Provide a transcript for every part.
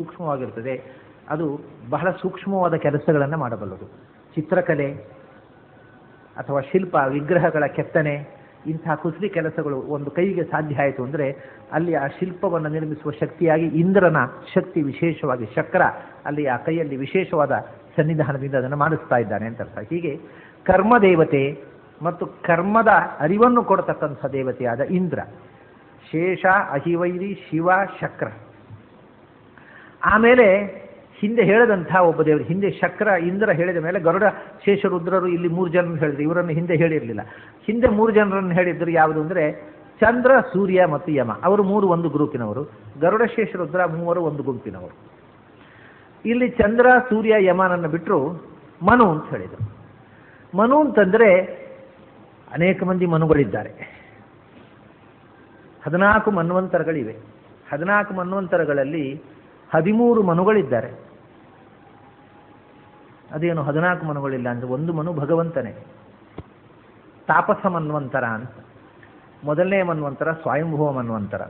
ಸೂಕ್ಷ್ಮವಾಗಿರ್ತದೆ. ಅದು ಬಹಳ ಸೂಕ್ಷ್ಮವಾದ ಕೆಲಸಗಳನ್ನು ಮಾಡಬಲ್ಲದು. ಚಿತ್ರಕಲೆ ಅಥವಾ ಶಿಲ್ಪ ವಿಗ್ರಹಗಳ ಕೆತ್ತನೆ ಇಂತಹ ಕುಸಲಿ ಕೆಲಸಗಳು ಒಂದು ಕೈಗೆ ಸಾಧ್ಯ ಆಯಿತು ಅಂದರೆ ಅಲ್ಲಿ ಆ ಶಿಲ್ಪವನ್ನು ನಿರ್ಮಿಸುವ ಶಕ್ತಿಯಾಗಿ ಇಂದ್ರನ ಶಕ್ತಿ ವಿಶೇಷವಾಗಿ ಚಕ್ರ ಅಲ್ಲಿ ಆ ಕೈಯಲ್ಲಿ ವಿಶೇಷವಾದ ಸನ್ನಿಧಾನದಿಂದ ಅದನ್ನು ಮಾಡಿಸ್ತಾ ಇದ್ದಾನೆ ಅಂತ ಅರ್ಥ. ಹೀಗೆ ಕರ್ಮದೇವತೆ ಮತ್ತು ಕರ್ಮದ ಅರಿವನ್ನು ಕೊಡತಕ್ಕಂಥ ದೇವತೆಯಾದ ಇಂದ್ರ, ಶೇಷ, ಅಹಿವೈರಿ, ಶಿವ, ಶಕ್ರ. ಆಮೇಲೆ ಹಿಂದೆ ಹೇಳದಂತಹ ಒಬ್ಬ ದೇವರು, ಹಿಂದೆ ಶಕ್ರ ಇಂದ್ರ ಹೇಳಿದ ಮೇಲೆ ಗರುಡ, ಶೇಷ, ರುದ್ರರು ಇಲ್ಲಿ 3 ಜನರನ್ನು ಹೇಳಿದ್ರು. ಇವರನ್ನು ಹಿಂದೆ ಹೇಳಿರಲಿಲ್ಲ. ಹಿಂದೆ 3 ಜನರನ್ನು ಹೇಳಿದ್ರು. ಯಾವುದು ಅಂದರೆ ಚಂದ್ರ, ಸೂರ್ಯ ಮತ್ತು ಯಮ. ಅವರು 3 ಒಂದು ಗ್ರೂಪಿನವರು. ಗರುಡ, ಶೇಷ, ರುದ್ರ 3 ಒಂದು ಗುಂಪಿನವರು. ಇಲ್ಲಿ ಚಂದ್ರ, ಸೂರ್ಯ, ಯಮನನ್ನು ಬಿಟ್ಟರು ಮನು ಅಂತ ಹೇಳಿದರು. ಮನು ಅಂತಂದರೆ ಅನೇಕ ಮಂದಿ ಮನುಗಳಿದ್ದಾರೆ. 14 ಮನ್ವಂತರಗಳಿವೆ. 14 ಮನ್ವಂತರಗಳಲ್ಲಿ 13 ಮನುಗಳಿದ್ದಾರೆ. ಅದೇನು 14 ಮನುಗಳಿಲ್ಲ ಅಂದರೆ ಒಂದು ಮನು ಭಗವಂತನೇ, ತಾಪಸ ಮನ್ವಂತರ ಅಂತ. ಮೊದಲನೇ ಮನ್ವಂತರ ಸ್ವಯಂಭುವ ಮನ್ವಂತರ,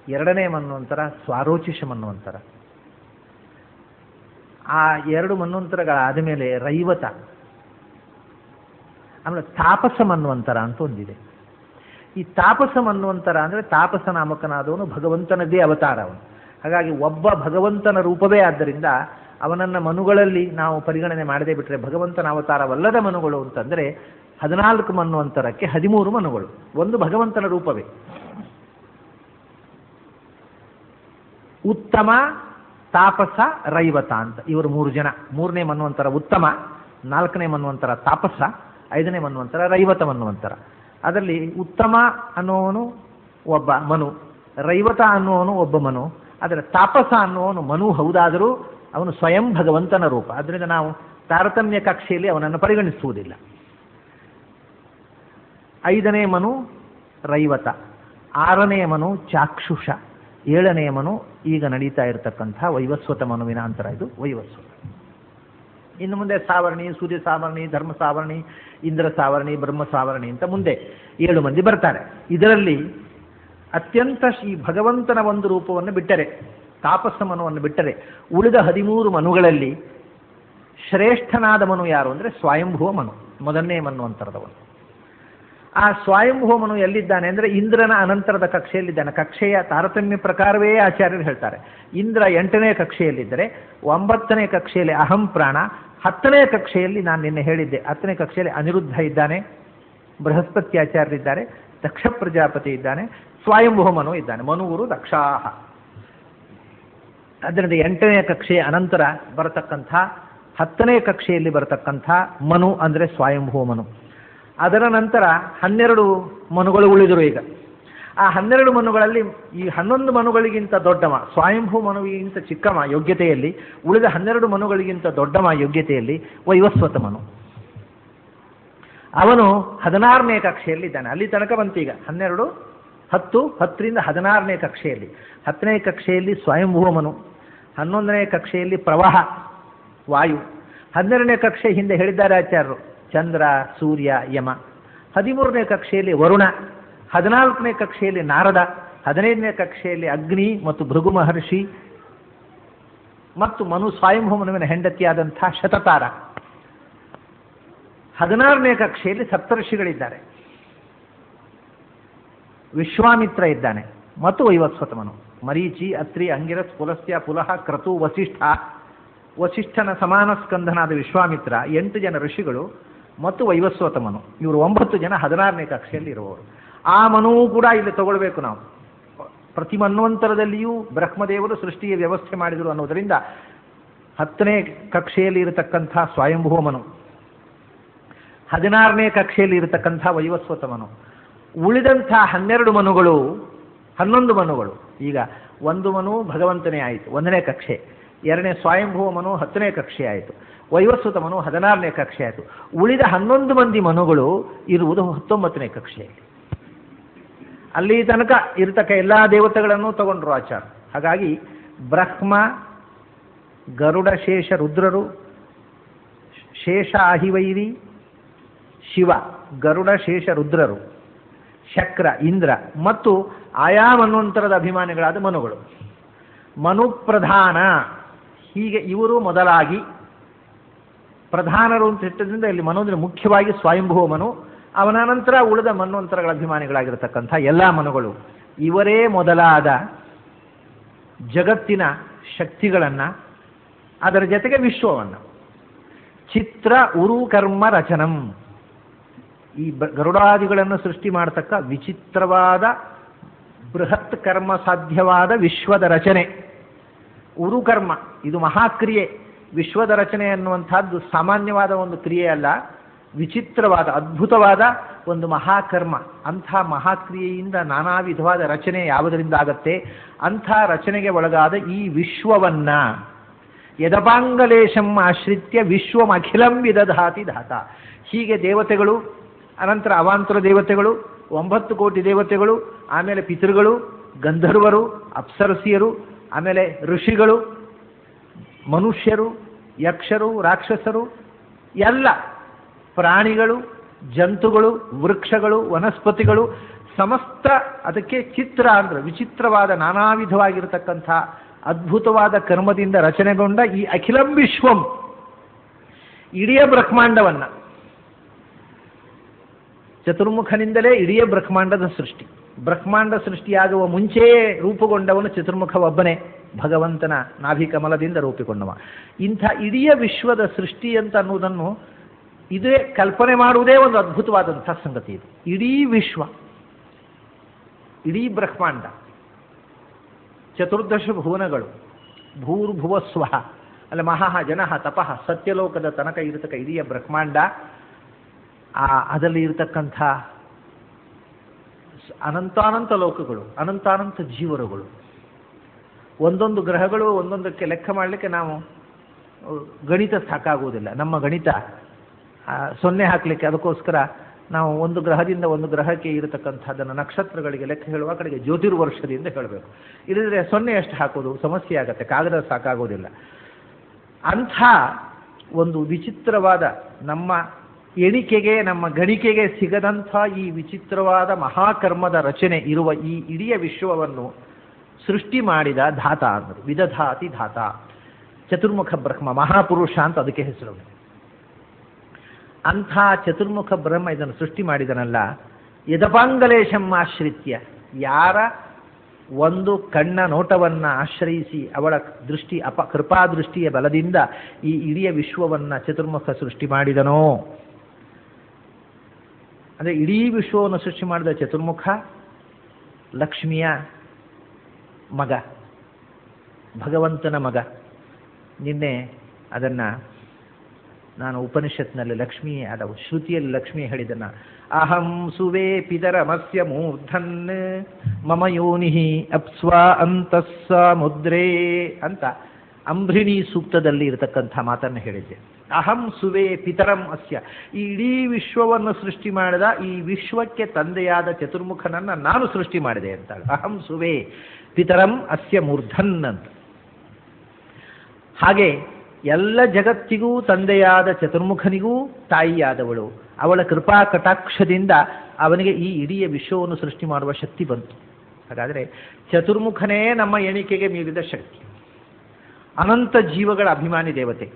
ಎರಡನೇ ಮನ್ವಂತರ ಸ್ವಾರೋಚಿಷ ಮನ್ವಂತರ. ಆ 2 ಮನ್ವಂತರಗಳಾದ ಮೇಲೆ ರೈವತ, ಆಮೇಲೆ ತಾಪಸ ಮನ್ವಂತರ ಅಂತ ಒಂದಿದೆ. ಈ ತಾಪಸ ಮನ್ವಂತರ ಅಂದರೆ ತಾಪಸ ನಾಮಕನಾದವನು ಭಗವಂತನದೇ ಅವತಾರ ಅವನು. ಹಾಗಾಗಿ ಒಬ್ಬ ಭಗವಂತನ ರೂಪವೇ. ಆದ್ದರಿಂದ ಅವನನ್ನು ಮನುಗಳಲ್ಲಿ ನಾವು ಪರಿಗಣನೆ ಮಾಡದೇ ಬಿಟ್ಟರೆ ಭಗವಂತನ ಅವತಾರವಲ್ಲದ ಮನುಗಳು ಅಂತಂದರೆ 14 ಮನ್ವಂತರಕ್ಕೆ 13 ಮನುಗಳು, ಒಂದು ಭಗವಂತನ ರೂಪವೇ. ಉತ್ತಮ, ತಾಪಸ, ರೈವತ ಅಂತ ಇವರು 3 ಜನ. 3ನೇ ಮನ್ವಂತರ ಉತ್ತಮ, 4ನೇ ಮನ್ವಂತರ ತಾಪಸ, 5ನೇ ಮನ್ವಂತರ ರೈವತ ಮನ್ವಂತರ. ಅದರಲ್ಲಿ ಉತ್ತಮ ಅನ್ನುವನು ಒಬ್ಬ ಮನು, ರೈವತ ಅನ್ನುವನು ಒಬ್ಬ ಮನು, ಆದರೆ ತಾಪಸ ಅನ್ನುವನು ಮನು ಹೌದಾದರೂ ಅವನು ಸ್ವಯಂ ಭಗವಂತನ ರೂಪ. ಆದ್ದರಿಂದ ನಾವು ತಾರತಮ್ಯ ಕಕ್ಷೆಯಲ್ಲಿ ಅವನನ್ನು ಪರಿಗಣಿಸುವುದಿಲ್ಲ. 5ನೇ ಮನು ರೈವತ, 6ನೇ ಮನು ಚಾಕ್ಷುಷ, 7ನೇ ಮನು ಈಗ ನಡೀತಾ ಇರತಕ್ಕಂಥ ವೈವಸ್ವತ ಮನುವಿನ ಅಂತರ. ಇದು ವೈವಸ್ವತ. ಇನ್ನು ಮುಂದೆ ಸಾವರ್ಣಿ, ಸೂರ್ಯ ಸಾವರ್ಣಿ, ಧರ್ಮ ಸಾವರ್ಣಿ, ಇಂದ್ರ ಸಾವರ್ಣಿ, ಬ್ರಹ್ಮ ಸಾವರ್ಣಿ ಅಂತ ಮುಂದೆ 7 ಮಂದಿ ಬರ್ತಾರೆ. ಇದರಲ್ಲಿ ಅತ್ಯಂತ ಈ ಭಗವಂತನ ಒಂದು ರೂಪವನ್ನು ಬಿಟ್ಟರೆ, ತಾಪಸ ಮನುವನ್ನು ಬಿಟ್ಟರೆ ಉಳಿದ 13 ಮನುಗಳಲ್ಲಿ ಶ್ರೇಷ್ಠನಾದ ಮನು ಯಾರು ಅಂದರೆ ಸ್ವಯಂಭುವ ಮನು, ಮೊದಲನೇ ಮನ್ವಂತರದವನು. ಆ ಸ್ವಯಂಭುವ ಮನು ಎಲ್ಲಿದ್ದಾನೆ ಅಂದರೆ ಇಂದ್ರನ ಅನಂತರದ ಕಕ್ಷೆಯಲ್ಲಿದ್ದಾನೆ. ಕಕ್ಷೆಯ ತಾರತಮ್ಯ ಪ್ರಕಾರವೇ ಆಚಾರ್ಯರು ಹೇಳ್ತಾರೆ. ಇಂದ್ರ 8ನೇ ಕಕ್ಷೆಯಲ್ಲಿದ್ದರೆ 9ನೇ ಕಕ್ಷೆಯಲ್ಲಿ ಅಹಂ ಪ್ರಾಣ, 10ನೇ ಕಕ್ಷೆಯಲ್ಲಿ ನಾನು ನಿನ್ನೆ ಹೇಳಿದ್ದೆ 10ನೇ ಕಕ್ಷೆಯಲ್ಲಿ ಅನಿರುದ್ಧ ಇದ್ದಾನೆ, ಬೃಹಸ್ಪತಿ ಆಚಾರ್ಯರಿದ್ದಾರೆ, ದಕ್ಷ ಪ್ರಜಾಪತಿ ಇದ್ದಾನೆ, ಸ್ವಯಂಭುವ ಮನು ಇದ್ದಾನೆ. ಮನುಗುರು ದಕ್ಷಾಹ. ಅದರಿಂದ 8ನೇ ಕಕ್ಷೆಯ ಅನಂತರ ಬರತಕ್ಕಂಥ 10ನೇ ಕಕ್ಷೆಯಲ್ಲಿ ಬರತಕ್ಕಂಥ ಮನು ಅಂದರೆ ಸ್ವಯಂಭುವ ಮನು. ಅದರ ನಂತರ 12 ಮನುಗಳು ಉಳಿದರು. ಈಗ ಆ 12 ಮನುಗಳಲ್ಲಿ ಈ 11 ಮನುಗಳಿಗಿಂತ ದೊಡ್ಡಮ, ಸ್ವಯಂಭೂ ಮನುವಿಗಿಂತ ಚಿಕ್ಕಮ ಯೋಗ್ಯತೆಯಲ್ಲಿ, ಉಳಿದ 12 ಮನುಗಳಿಗಿಂತ ದೊಡ್ಡಮ ಯೋಗ್ಯತೆಯಲ್ಲಿ ವೈವಸ್ವತ ಮನು. ಅವನು 16ನೇ ಕಕ್ಷೆಯಲ್ಲಿದ್ದಾನೆ. ಅಲ್ಲಿ ತನಕ ಬಂತೀಗ 12, 10, 10ರಿಂದ 16ನೇ ಕಕ್ಷೆಯಲ್ಲಿ. 10ನೇ ಕಕ್ಷೆಯಲ್ಲಿ ಸ್ವಯಂಭುವ ಮನು, 11ನೇ ಕಕ್ಷೆಯಲ್ಲಿ ಪ್ರವಾಹ ವಾಯು, 12ನೇ ಕಕ್ಷೆ ಹಿಂದೆ ಹೇಳಿದ್ದಾರೆ ಆಚಾರ್ಯರು ಚಂದ್ರ, ಸೂರ್ಯ, ಯಮ, 13ನೇ ಕಕ್ಷೆಯಲ್ಲಿ ವರುಣ, 14ನೇ ಕಕ್ಷೆಯಲ್ಲಿ ನಾರದ, 15ನೇ ಕಕ್ಷೆಯಲ್ಲಿ ಅಗ್ನಿ ಮತ್ತು ಭೃಗು ಮಹರ್ಷಿ ಮತ್ತು ಮನು ಸ್ವಯಂಭೂ ಮನುವಿನ ಹೆಂಡತಿಯಾದಂಥ ಶತತಾರ, 16ನೇ ಕಕ್ಷೆಯಲ್ಲಿ ಸಪ್ತರ್ಷಿಗಳಿದ್ದಾರೆ, ವಿಶ್ವಾಮಿತ್ರ ಇದ್ದಾನೆ ಮತ್ತು ವೈವಸ್ವತ ಮನು. ಮರೀಚಿ, ಅತ್ರಿ, ಅಂಗಿರಸ್, ಪುಲಸ್ತ್ಯ, ಪುಲಹ, ಕ್ರತು, ವಸಿಷ್ಠ, ವಸಿಷ್ಠನ ಸಮಾನ ಸ್ಕಂಧನಾದ ವಿಶ್ವಾಮಿತ್ರ, 8 ಜನ ಋಷಿಗಳು ಮತ್ತು ವೈವಸ್ವತ ಮನು. ಇವರು 9 ಜನ 16ನೇ ಕಕ್ಷೆಯಲ್ಲಿ ಇರುವವರು. ಆ ಮನುವು ಕೂಡ ಇಲ್ಲಿ ತಗೊಳ್ಬೇಕು ನಾವು. ಪ್ರತಿ ಮನ್ವಂತರದಲ್ಲಿಯೂ ಬ್ರಹ್ಮದೇವರು ಸೃಷ್ಟಿಯ ವ್ಯವಸ್ಥೆ ಮಾಡಿದರು ಅನ್ನೋದರಿಂದ 10ನೇ ಕಕ್ಷೆಯಲ್ಲಿ ಇರತಕ್ಕಂಥ ಸ್ವಯಂಭುವ ಮನು, 16ನೇ ಕಕ್ಷೆಯಲ್ಲಿ ಇರತಕ್ಕಂಥ ವೈವಸ್ವತ ಮನು, ಉಳಿದಂಥ 12 ಮನುಗಳು 11 ಮನುಗಳು. ಈಗ 1 ಮನು ಭಗವಂತನೇ ಆಯಿತು 1ನೇ ಕಕ್ಷೆ, 2ನೇ ಸ್ವಯಂಭುವ ಮನು 10ನೇ ಕಕ್ಷೆ ಆಯಿತು, ವೈವಸ್ವತ ಮನು 16ನೇ ಕಕ್ಷೆ ಆಯಿತು. ಉಳಿದ 11 ಮಂದಿ ಮನುಗಳು ಇರುವುದು 19ನೇ ಕಕ್ಷೆಯಲ್ಲಿ. ಅಲ್ಲಿ ತನಕ ಇರತಕ್ಕ ಎಲ್ಲ ದೇವತೆಗಳನ್ನು ತಗೊಂಡ್ರು ಆಚಾರ. ಹಾಗಾಗಿ ಬ್ರಹ್ಮ, ಗರುಡ, ಶೇಷ, ರುದ್ರರು, ಶೇಷ ಅಹಿವೈರಿ, ಶಿವ, ಗರುಡ, ಶೇಷ, ರುದ್ರರು, ಶಕ್ರ, ಇಂದ್ರ ಮತ್ತು ಆಯಾ ಮನ್ವಂತರದ ಅಭಿಮಾನಿಗಳಾದ ಮನುಗಳು. ಮನುಪ್ರಧಾನ, ಹೀಗೆ ಇವರು ಮೊದಲಾಗಿ ಪ್ರಧಾನರು ಅಂತ ಇಟ್ಟದ್ರಿಂದ ಇಲ್ಲಿ ಮನು ಅಂದರೆ ಮುಖ್ಯವಾಗಿ ಸ್ವಯಂಭುವ ಮನು, ಅವನ ನಂತರ ಉಳಿದ ಮನ್ವಂತರಗಳ ಅಭಿಮಾನಿಗಳಾಗಿರತಕ್ಕಂಥ ಎಲ್ಲ ಮನುಗಳು, ಇವರೇ ಮೊದಲಾದ ಜಗತ್ತಿನ ಶಕ್ತಿಗಳನ್ನು, ಅದರ ಜೊತೆಗೆ ವಿಶ್ವವನ್ನು ಚಿತ್ರ ಉರು ಕರ್ಮ ರಚನಂ, ಈ ಗರುಡಾದಿಗಳನ್ನು ಸೃಷ್ಟಿ ಮಾಡತಕ್ಕ ವಿಚಿತ್ರವಾದ ಬೃಹತ್ ಕರ್ಮ ಸಾಧ್ಯವಾದ ವಿಶ್ವದ ರಚನೆ. ಉರುಕರ್ಮ ಇದು ಮಹಾಕ್ರಿಯೆ. ವಿಶ್ವದ ರಚನೆ ಅನ್ನುವಂಥದ್ದು ಸಾಮಾನ್ಯವಾದ ಒಂದು ಕ್ರಿಯೆ ಅಲ್ಲ, ವಿಚಿತ್ರವಾದ ಅದ್ಭುತವಾದ ಒಂದು ಮಹಾಕರ್ಮ. ಅಂಥ ಮಹಾಕ್ರಿಯೆಯಿಂದ ನಾನಾ ವಿಧವಾದ ರಚನೆ ಯಾವುದರಿಂದ ಆಗತ್ತೆ, ಅಂಥ ರಚನೆಗೆ ಒಳಗಾದ ಈ ವಿಶ್ವವನ್ನ ಯದಪಾಂಗಲೇಶಂ ಆಶ್ರಿತ್ಯ ವಿಶ್ವಮಖಿಲಂ ವಿದಧಾತಿ ಧಾತ. ಹೀಗೆ ದೇವತೆಗಳು, ಅನಂತರ ಅವಾಂತರ ದೇವತೆಗಳು, 9 ಕೋಟಿ ದೇವತೆಗಳು, ಆಮೇಲೆ ಪಿತೃಗಳು, ಗಂಧರ್ವರು, ಅಪ್ಸರಸಿಯರು, ಆಮೇಲೆ ಋಷಿಗಳು, ಮನುಷ್ಯರು, ಯಕ್ಷರು, ರಾಕ್ಷಸರು, ಎಲ್ಲ ಪ್ರಾಣಿಗಳು, ಜಂತುಗಳು, ವೃಕ್ಷಗಳು, ವನಸ್ಪತಿಗಳು, ಸಮಸ್ತ ಅದಕ್ಕೆ ಚಿತ್ರ ಅಂದ್ರೆ ವಿಚಿತ್ರವಾದ ನಾನಾ ವಿಧವಾಗಿರತಕ್ಕಂಥ ಅದ್ಭುತವಾದ ಕರ್ಮದಿಂದ ರಚನೆಗೊಂಡ ಈ ಅಖಿಲಂ ವಿಶ್ವಂ, ಇಡೀ ಬ್ರಹ್ಮಾಂಡವನ್ನ, ಚತುರ್ಮುಖನಿಂದಲೇ ಇಡೀ ಬ್ರಹ್ಮಾಂಡದ ಸೃಷ್ಟಿ. ಬ್ರಹ್ಮಾಂಡ ಸೃಷ್ಟಿಯಾಗುವ ಮುಂಚೆಯೇ ರೂಪುಗೊಂಡವನು ಚತುರ್ಮುಖ ಒಬ್ಬನೇ, ಭಗವಂತನ ನಾಭಿಕಮಲದಿಂದ ರೂಪುಗೊಂಡವ. ಇಂಥ ಇಡೀ ವಿಶ್ವದ ಸೃಷ್ಟಿ ಅಂತ ಅನ್ನುವುದನ್ನು ಇದೇ ಕಲ್ಪನೆ ಮಾಡುವುದೇ ಒಂದು ಅದ್ಭುತವಾದಂಥ ಸಂಗತಿ. ಇದು ಇಡೀ ವಿಶ್ವ, ಇಡೀ ಬ್ರಹ್ಮಾಂಡ, ಚತುರ್ದಶ ಭುವನಗಳು, ಭೂರ್ಭುವಸ್ವ ಅಲ್ಲ ಮಹಾ ಜನಃ ತಪಃ ಸತ್ಯಲೋಕದ ತನಕ ಇರತಕ್ಕ ಇಡೀ ಬ್ರಹ್ಮಾಂಡ, ಅದರಲ್ಲಿ ಇರತಕ್ಕಂಥ ಅನಂತಾನಂತ ಲೋಕಗಳು, ಅನಂತಾನಂತ ಜೀವರುಗಳು, ಒಂದೊಂದು ಗ್ರಹಗಳು ಒಂದೊಂದಕ್ಕೆ ಲೆಕ್ಕ ಮಾಡಲಿಕ್ಕೆ ನಾವು ಗಣಿತ ಸಾಕಾಗುವುದಿಲ್ಲ. ನಮ್ಮ ಗಣಿತ 0 ಹಾಕಲಿಕ್ಕೆ, ಅದಕ್ಕೋಸ್ಕರ ನಾವು ಒಂದು ಗ್ರಹದಿಂದ ಒಂದು ಗ್ರಹಕ್ಕೆ ಇರತಕ್ಕಂಥದ್ದನ್ನು ನಕ್ಷತ್ರಗಳಿಗೆ ಲೆಕ್ಕ ಹೇಳುವ ಕಡೆಗೆ ಜ್ಯೋತಿರ್ವರ್ಷದಿಂದ ಹೇಳಬೇಕು. ಇಲ್ಲದ್ರೆ 0 ಎಷ್ಟು ಹಾಕೋದು ಸಮಸ್ಯೆ ಆಗತ್ತೆ, ಕಾಗದ ಸಾಕಾಗೋದಿಲ್ಲ. ಅಂಥ ಒಂದು ವಿಚಿತ್ರವಾದ ನಮ್ಮ ಎಣಿಕೆಗೆ, ನಮ್ಮ ಗಣಿಕೆಗೆ ಸಿಗದಂಥ ಈ ವಿಚಿತ್ರವಾದ ಮಹಾಕರ್ಮದ ರಚನೆ ಇರುವ ಈ ಇಡೀ ವಿಶ್ವವನ್ನು ಸೃಷ್ಟಿ ಮಾಡಿದ ಧಾತ ಅಂದರು. ವಿದಧಾತಿ ಧಾತ, ಚತುರ್ಮುಖ ಬ್ರಹ್ಮ, ಮಹಾಪುರುಷ ಅಂತ ಅದಕ್ಕೆ ಹೆಸರು. ಅಂಥ ಚತುರ್ಮುಖ ಬ್ರಹ್ಮ ಇದನ್ನು ಸೃಷ್ಟಿ ಮಾಡಿದನಲ್ಲ, ಯದಪಾಂಗಲೇಶಂ ಆಶ್ರಿತ್ಯ, ಯಾರ ಒಂದು ಕಣ್ಣ ನೋಟವನ್ನು ಆಶ್ರಯಿಸಿ ಅವಳ ದೃಷ್ಟಿ ಕೃಪಾದೃಷ್ಟಿಯ ಬಲದಿಂದ ಈ ಇಡೀ ವಿಶ್ವವನ್ನು ಚತುರ್ಮುಖ ಸೃಷ್ಟಿ ಮಾಡಿದನೋ, ಅಂದರೆ ಇಡೀ ವಿಶ್ವವನ್ನು ಸೃಷ್ಟಿ ಮಾಡಿದ ಚತುರ್ಮುಖ ಲಕ್ಷ್ಮಿಯ ಮಗ, ಭಗವಂತನ ಮಗ. ನಿನ್ನೆ ಅದನ್ನು ನಾನು ಉಪನಿಷತ್ನಲ್ಲಿ ಲಕ್ಷ್ಮೀ ಅದ ಶ್ರುತಿಯಲ್ಲಿ ಲಕ್ಷ್ಮಿ ಹೇಳಿದನ, ಅಹಂ ಸುವೇ ಪಿತರಮಸ್ಯ ಮೂರ್ಧನ್ ಮಮ ಯೋನಿಹಿ ಅಪ್ಸ್ವ ಅಂತಸ್ಸ ಮುದ್ರೇ ಅಂತ ಅಂಬ್ರಿಣಿ ಸೂಕ್ತದಲ್ಲಿ ಇರತಕ್ಕಂಥ ಮಾತನ್ನು ಹೇಳಿದ್ದೆ. ಅಹಂ ಸುವೇ ಪಿತರಂ ಅಸ್ಯ, ಈ ಇಡೀ ವಿಶ್ವವನ್ನು ಸೃಷ್ಟಿ ಮಾಡಿದ ಈ ವಿಶ್ವಕ್ಕೆ ತಂದೆಯಾದ ಚತುರ್ಮುಖನನ್ನು ನಾನು ಸೃಷ್ಟಿ ಮಾಡಿದೆ ಅಂತ. ಅಹಂ ಸುವೇ ಪಿತರಂ ಅಸ್ಯ ಮೂರ್ಧನ್ ಅಂತ. ಹಾಗೆ ಎಲ್ಲ ಜಗತ್ತಿಗೂ ತಂದೆಯಾದ ಚತುರ್ಮುಖನಿಗೂ ತಾಯಿಯಾದವಳು, ಅವಳ ಕೃಪಾ ಕಟಾಕ್ಷದಿಂದ ಅವನಿಗೆ ಈ ಇಡೀ ವಿಶ್ವವನ್ನು ಸೃಷ್ಟಿ ಮಾಡುವ ಶಕ್ತಿ ಬಂತು. ಹಾಗಾದರೆ ಚತುರ್ಮುಖನೇ ನಮ್ಮ ಎಣಿಕೆಗೆ ಮೀರಿದ ಶಕ್ತಿ, ಅನಂತ ಜೀವಗಳ ಅಭಿಮಾನಿ ದೇವತೆ,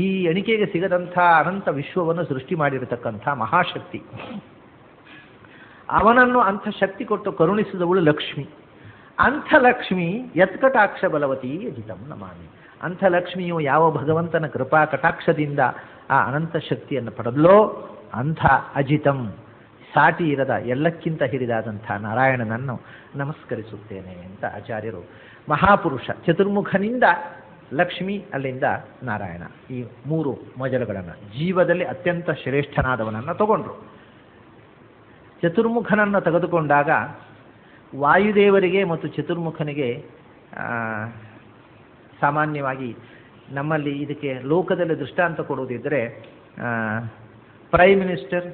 ಈ ಎಣಿಕೆಗೆ ಸಿಗದಂಥ ಅನಂತ ವಿಶ್ವವನ್ನು ಸೃಷ್ಟಿ ಮಾಡಿರತಕ್ಕಂಥ ಮಹಾಶಕ್ತಿ. ಅವನನ್ನು ಅಂಥ ಶಕ್ತಿ ಕೊಟ್ಟು ಕರುಣಿಸಿದವಳು ಲಕ್ಷ್ಮಿ. ಅಂಥ ಲಕ್ಷ್ಮಿ ಯತ್ಕಟಾಕ್ಷ ಬಲವತಿ ಅಜಿತಂ ನಮಾಮಿ. ಅಂಥ ಲಕ್ಷ್ಮಿಯು ಯಾವ ಭಗವಂತನ ಕೃಪಾ ಕಟಾಕ್ಷದಿಂದ ಆ ಅನಂತ ಶಕ್ತಿಯನ್ನು ಪಡೆದಲೋ ಅಂಥ ಅಜಿತಂ, ಸಾಟಿ ಇರದ ಎಲ್ಲಕ್ಕಿಂತ ಹಿರಿದಾದಂಥ ನಾರಾಯಣನನ್ನು ನಮಸ್ಕರಿಸುತ್ತೇನೆ ಅಂತ ಆಚಾರ್ಯರು ಮಹಾಪುರುಷ ಚತುರ್ಮುಖನಿಂದ ಲಕ್ಷ್ಮಿ, ಅಲ್ಲಿಂದ ನಾರಾಯಣ, ಈ 3 ಮಜಲುಗಳನ್ನು ಜೀವದಲ್ಲಿ ಅತ್ಯಂತ ಶ್ರೇಷ್ಠನಾದವನನ್ನು ತಗೊಂಡ್ರು. ಚತುರ್ಮುಖನನ್ನು ತೆಗೆದುಕೊಂಡಾಗ ವಾಯುದೇವರಿಗೆ ಮತ್ತು ಚತುರ್ಮುಖನಿಗೆ ಸಾಮಾನ್ಯವಾಗಿ ನಮ್ಮಲ್ಲಿ ಇದಕ್ಕೆ ಲೋಕದಲ್ಲಿ ದೃಷ್ಟಾಂತ ಕೊಡುವುದಿದ್ದರೆ prime minister,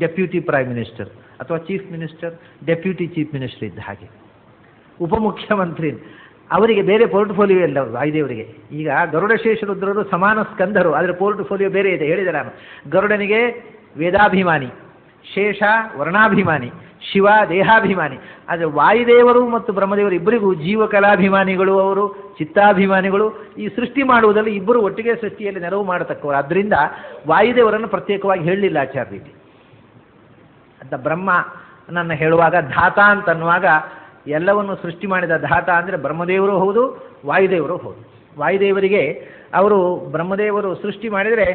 deputy prime minister, ಅಥವಾ chief minister, deputy chief minister ಇದ್ದ ಹಾಗೆ. ಉಪಮುಖ್ಯಮಂತ್ರಿ ಅವರಿಗೆ ಬೇರೆ ಪೋರ್ಟ್ಫೋಲಿಯೋ ಇಲ್ಲ ವಾಯುದೇವರಿಗೆ. ಈಗ ಗರುಡಶೇಷರುದ್ರರು ಸಮಾನ ಸ್ಕಂಧರು, ಆದರೆ ಪೋರ್ಟ್ಫೋಲಿಯೋ ಬೇರೆ ಇದೆ ಹೇಳಿದೆ ನಾನು. ಗರುಡನಿಗೆ ವೇದಾಭಿಮಾನಿ, ಶೇಷ ವರ್ಣಾಭಿಮಾನಿ, ಶಿವ ದೇಹಾಭಿಮಾನಿ. ಆದರೆ ವಾಯುದೇವರು ಮತ್ತು ಬ್ರಹ್ಮದೇವರು ಇಬ್ಬರಿಗೂ ಜೀವಕಲಾಭಿಮಾನಿಗಳು, ಅವರು ಚಿತ್ತಾಭಿಮಾನಿಗಳು. ಈ ಸೃಷ್ಟಿ ಮಾಡುವುದರಲ್ಲಿ ಇಬ್ಬರು ಒಟ್ಟಿಗೆ ಸೃಷ್ಟಿಯಲ್ಲಿ ನೆರವು ಮಾಡತಕ್ಕವರು. ಆದ್ದರಿಂದ ವಾಯುದೇವರನ್ನು ಪ್ರತ್ಯೇಕವಾಗಿ ಹೇಳಲಿಲ್ಲ ಆಚಾರ್ಯರಿಗೆ. ಅಂತ ಬ್ರಹ್ಮನನ್ನು ಹೇಳುವಾಗ ಧಾತ ಅಂತನ್ನುವಾಗ ಎಲ್ಲವನ್ನು ಸೃಷ್ಟಿ ಮಾಡಿದ ಧಾತ ಅಂದರೆ ಬ್ರಹ್ಮದೇವರು ಹೌದು, ವಾಯುದೇವರು ಹೌದು. ವಾಯುದೇವರಿಗೆ ಅವರು ಬ್ರಹ್ಮದೇವರು ಸೃಷ್ಟಿ ಮಾಡಿದರೆ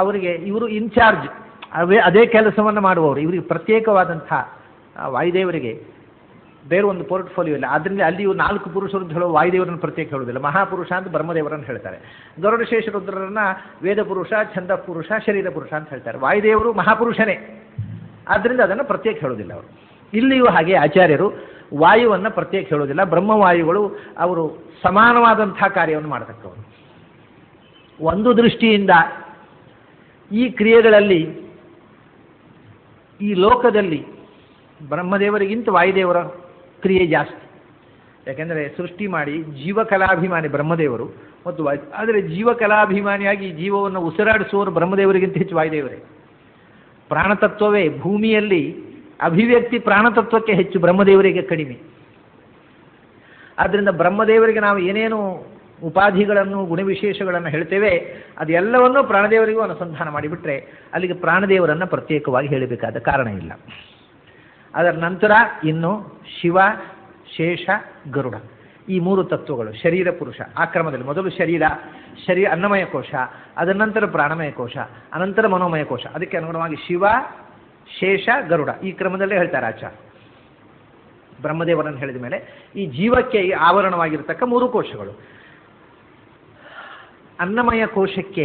ಅವರಿಗೆ ಇವರು ಇನ್ಚಾರ್ಜ್, ಅದೇ ಕೆಲಸವನ್ನು ಮಾಡುವವರು. ಇವರಿಗೆ ಪ್ರತ್ಯೇಕವಾದಂಥ ವಾಯುದೇವರಿಗೆ ಬೇರೆ ಒಂದು ಪೋರ್ಟ್ಫೋಲಿಯೋ ಇಲ್ಲ. ಆದ್ದರಿಂದ ಅಲ್ಲಿ ಇವರು 4 ಪುರುಷರು ಅಂತ ಹೇಳುವ ವಾಯುದೇವರನ್ನು ಪ್ರತ್ಯೇಕ ಹೇಳುವುದಿಲ್ಲ. ಮಹಾಪುರುಷ ಅಂತ ಬ್ರಹ್ಮದೇವರನ್ನು ಹೇಳ್ತಾರೆ. ಗರುಡಶೇಷ ರುದ್ರರನ್ನ ವೇದ ಪುರುಷ, ಛಂದ ಪುರುಷ, ಶರೀರ ಪುರುಷ ಅಂತ ಹೇಳ್ತಾರೆ. ವಾಯುದೇವರು ಮಹಾಪುರುಷನೇ, ಆದ್ದರಿಂದ ಅದನ್ನು ಪ್ರತ್ಯೇಕ ಹೇಳುವುದಿಲ್ಲ ಅವರು. ಇಲ್ಲಿಯೂ ಹಾಗೆ ಆಚಾರ್ಯರು ವಾಯುವನ್ನು ಪ್ರತ್ಯೇಕ ಹೇಳುವುದಿಲ್ಲ. ಬ್ರಹ್ಮವಾಯುಗಳು ಅವರು ಸಮಾನವಾದಂಥ ಕಾರ್ಯವನ್ನು ಮಾಡತಕ್ಕವರು. ಒಂದು ದೃಷ್ಟಿಯಿಂದ ಈ ಕ್ರಿಯೆಗಳಲ್ಲಿ ಈ ಲೋಕದಲ್ಲಿ ಬ್ರಹ್ಮದೇವರಿಗಿಂತ ವಾಯುದೇವರ ಕ್ರಿಯೆ ಜಾಸ್ತಿ. ಯಾಕೆಂದರೆ ಸೃಷ್ಟಿ ಮಾಡಿ ಜೀವಕಲಾಭಿಮಾನಿ ಬ್ರಹ್ಮದೇವರು ಮತ್ತು ಆದರೆ ಜೀವಕಲಾಭಿಮಾನಿಯಾಗಿ ಜೀವವನ್ನು ಉಸಿರಾಡಿಸುವವರು ಬ್ರಹ್ಮದೇವರಿಗಿಂತ ಹೆಚ್ಚು ವಾಯುದೇವರೇ. ಪ್ರಾಣತತ್ವವೇ ಭೂಮಿಯಲ್ಲಿ ಅಭಿವ್ಯಕ್ತಿ ಪ್ರಾಣತತ್ವಕ್ಕೆ ಹೆಚ್ಚು, ಬ್ರಹ್ಮದೇವರಿಗೆ ಕಡಿಮೆ. ಆದ್ದರಿಂದ ಬ್ರಹ್ಮದೇವರಿಗೆ ನಾವು ಏನೇನು ಉಪಾಧಿಗಳನ್ನು ಗುಣವಿಶೇಷಗಳನ್ನು ಹೇಳ್ತೇವೆ ಅದೆಲ್ಲವನ್ನೂ ಪ್ರಾಣದೇವರಿಗೂ ಅನುಸಂಧಾನ ಮಾಡಿಬಿಟ್ರೆ ಅಲ್ಲಿಗೆ ಪ್ರಾಣದೇವರನ್ನು ಪ್ರತ್ಯೇಕವಾಗಿ ಹೇಳಬೇಕಾದ ಕಾರಣ ಇಲ್ಲ. ಅದರ ನಂತರ ಇನ್ನು ಶಿವ, ಶೇಷ, ಗರುಡ ಈ 3 ತತ್ವಗಳು. ಶರೀರ ಪುರುಷ ಆಕ್ರಮದಲ್ಲಿ ಮೊದಲು ಶರೀರ ಅನ್ನಮಯ ಕೋಶ, ಅದರ ನಂತರ ಪ್ರಾಣಮಯ ಕೋಶ, ಅನಂತರ ಮನೋಮಯ ಕೋಶ. ಅದಕ್ಕೆ ಅನುಗುಣವಾಗಿ ಶಿವ, ಶೇಷ, ಗರುಡ ಈ ಕ್ರಮದಲ್ಲೇ ಹೇಳ್ತಾರೆ ಆಚಾರ್ಯ. ಬ್ರಹ್ಮದೇವರನ್ನು ಹೇಳಿದ ಮೇಲೆ ಈ ಜೀವಕ್ಕೆ ಆವರಣವಾಗಿರತಕ್ಕ 3 ಕೋಶಗಳು. ಅನ್ನಮಯ ಕೋಶಕ್ಕೆ